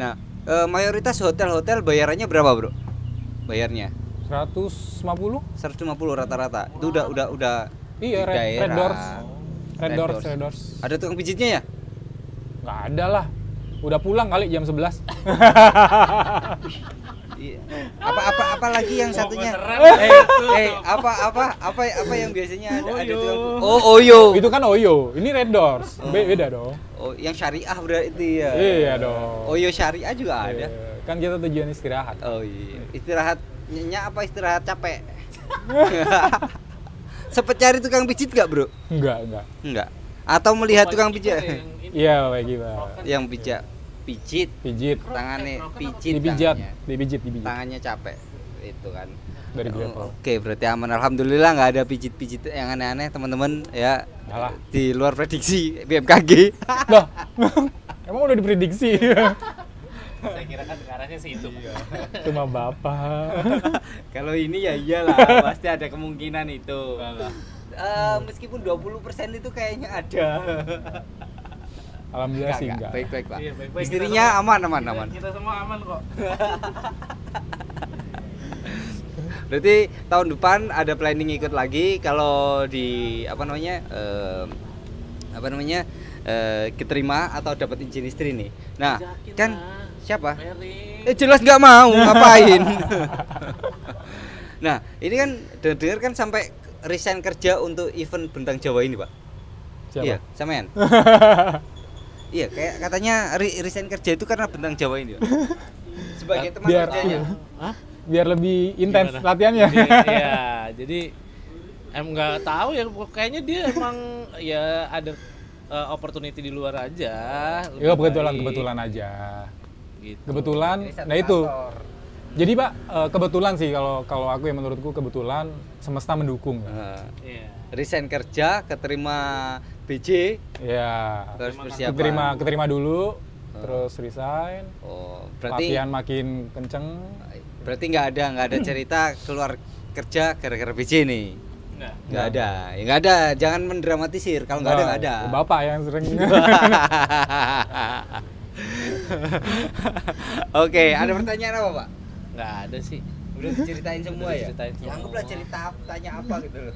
Nah, mayoritas hotel-hotel bayarannya berapa, Bro? Bayarnya 150? 150 rata-rata. Itu udah Iya, di Red daerah. Doors. Red Red Doors, Doors. Red Doors. Ada tukang pijitnya ya? Nggak ada lah. Udah pulang kali jam 11. Iya. Apa lagi yang satunya? Apa yang biasanya ada tukang. Oh, Oyo. Itu kan Oyo. Ini Red Doors. Beda dong. Oh, yang syariah berarti ya. Iya dong. Oyo syariah juga ada. Iya. Kan kita tujuan istirahat. Oh iya. Istirahat nyenyak apa istirahat capek? Sempet cari tukang pijit gak, Bro? Enggak. Atau melihat tukang pijit? Iya, kayak gitu. Yang pijit, Pijit. tangannya pijit, Dipijat, tangannya. dipijit. Tangannya capek. Itu kan. Dari gravel. Oke, berarti aman. Alhamdulillah nggak ada pijit-pijit yang aneh-aneh, teman-teman ya. Alah. Di luar prediksi BMKG. Loh. Emang udah diprediksi. Saya kira kan arahnya sih itu. Cuma bapak. Kalau ini ya iyalah, pasti ada kemungkinan itu. Meskipun 20% itu kayaknya ada. Alhamdulillah sih enggak. Baik-baik, Pak. Iya, baik-baik. Istrinya Kita aman. Kita semua aman kok. Berarti tahun depan ada planning ikut lagi kalau di keterima atau dapat izin istri nih. Nah, Ajakin kan lah. siapa? Mary. Jelas nggak mau ngapain. Nah, ini kan dengar kan sampai resign kerja untuk event Bentang Jawa ini, Pak. Siapa? Iya, sampean. Iya, kayak katanya resign kerja itu karena Bentang Jawa ini, Pak. Sebagai teman Biar kerjanya. Hah? biar lebih intens Gimana? latihannya. Iya, jadi nggak tahu ya, kayaknya dia emang ya ada opportunity di luar aja. Iya, lebih kebetulan baik, aja. gitu. Kebetulan. Ini satu Nah itu. kantor. Jadi Pak, kebetulan sih kalau aku yang menurutku kebetulan semesta mendukung. Iya. Resign kerja, keterima BJ, Ya. terus persiapan. Keterima dulu, terus resign. Oh, berarti Latihan makin kenceng. nggak ada cerita keluar kerja gara-gara BJ nih. Nggak ada. Ya nggak ada, jangan mendramatisir. Kalau nggak ada. Bapak yang sering. Oke, ada pertanyaan apa, Pak? Nggak ada sih. Udah diceritain semua Udah ya? diceritain Ya, semua. anggaplah cerita tanya apa gitu loh.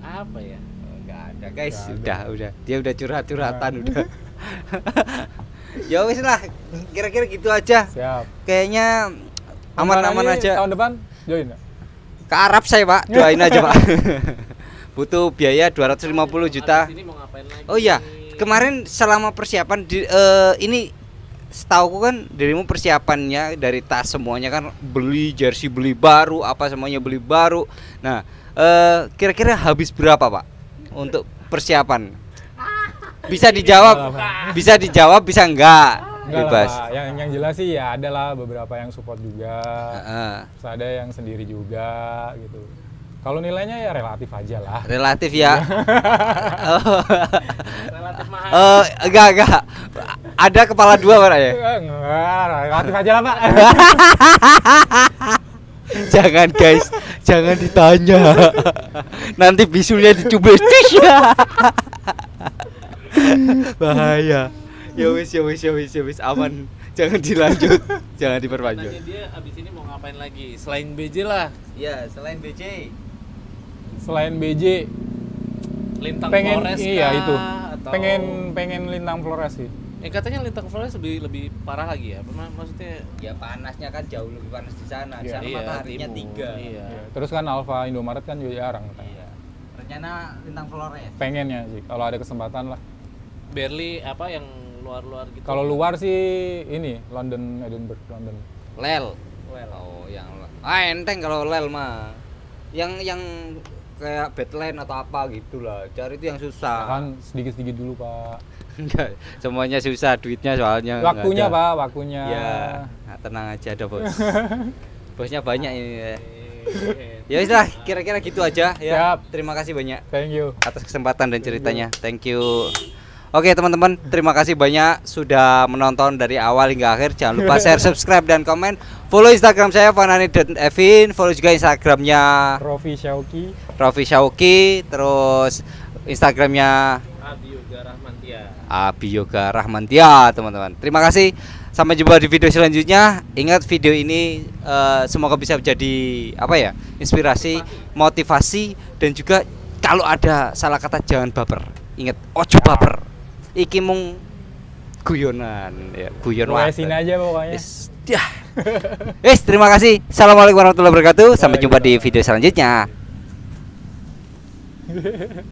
Apa ya? Nggak ada, guys. Nggak Udah. Dia udah curhat-curhatan udah. Ya wis lah, kira-kira gitu aja. Siap. Kayaknya aman-aman Rencana ini aja. Tahun depan join nggak? Ke Arab saya, Pak. Doain aja, Pak. Butuh biaya 250 juta. Abis ini mau ngapain lagi? Oh iya, kemarin selama persiapan ini setauku kan dirimu persiapannya dari tas semuanya kan beli jersey beli baru, apa semuanya beli baru. Nah, Kira-kira habis berapa Pak untuk persiapan? Bisa dijawab, bisa enggak? Enggak lah, Bebas. Pak. Yang jelas sih ya ada lah beberapa yang support juga, terus ada yang sendiri juga gitu. Kalau nilainya ya relatif aja lah. Relatif ya. Relatif mahal. Enggak. Ada kepala dua Pak ya? Enggak, relatif aja lah Pak. Jangan guys, jangan ditanya. Nanti bisulnya dicubit. Bahaya. Ya wis aman. Jangan dilanjut, jangan diperpanjang. Tanya dia abis ini mau ngapain lagi selain BJ lah. Ya, selain BJ. Selain BJ Lintang pengen Flores iya kah? itu. Atau... Pengen Lintang Flores sih. katanya Lintang Flores lebih parah lagi ya. Maksudnya Ya panasnya kan jauh lebih panas di sana. Di Iya. sana Iya, mataharinya timur. 3. Iya. Ya, terus kan Alfa Indomaret kan juga jarang. Iya. Rencana Lintang Flores. Pengennya sih kalau ada kesempatan lah. barely apa yang luar-luar gitu. Kalau luar sih ini London, Edinburgh, London. Lel. Oh, yang enteng kalau Lel mah. Yang kayak Badland atau apa gitulah. Cari itu yang susah. Kan sedikit-sedikit dulu, Pak. Enggak, semuanya susah duitnya soalnya. nggak Waktunya, ada. Pak, waktunya. Ya, nah, tenang aja ada bos. Bosnya banyak ini ya. Ya wis lah, kira-kira gitu aja ya. Siap. Terima kasih banyak Thank you. atas kesempatan dan ceritanya. Thank you. Oke teman-teman, terima kasih banyak sudah menonton dari awal hingga akhir. Jangan lupa share, subscribe, dan komen. Follow Instagram saya fanani.evin. Follow juga Instagramnya Rofi Syauki. Rofi Syauki. Terus Instagramnya Abi Yoga Rahmantia. Abi Yoga Rahmantia, teman-teman. Terima kasih. Sampai jumpa di video selanjutnya. Ingat video ini semoga bisa menjadi apa ya? Inspirasi, motivasi, dan juga kalau ada salah kata jangan baper. Ingat, ojo baper. Iki mung guyonan ya, guyon Luesin aja pokoknya. Terima kasih. Assalamualaikum warahmatullahi wabarakatuh. Sampai jumpa di video selanjutnya.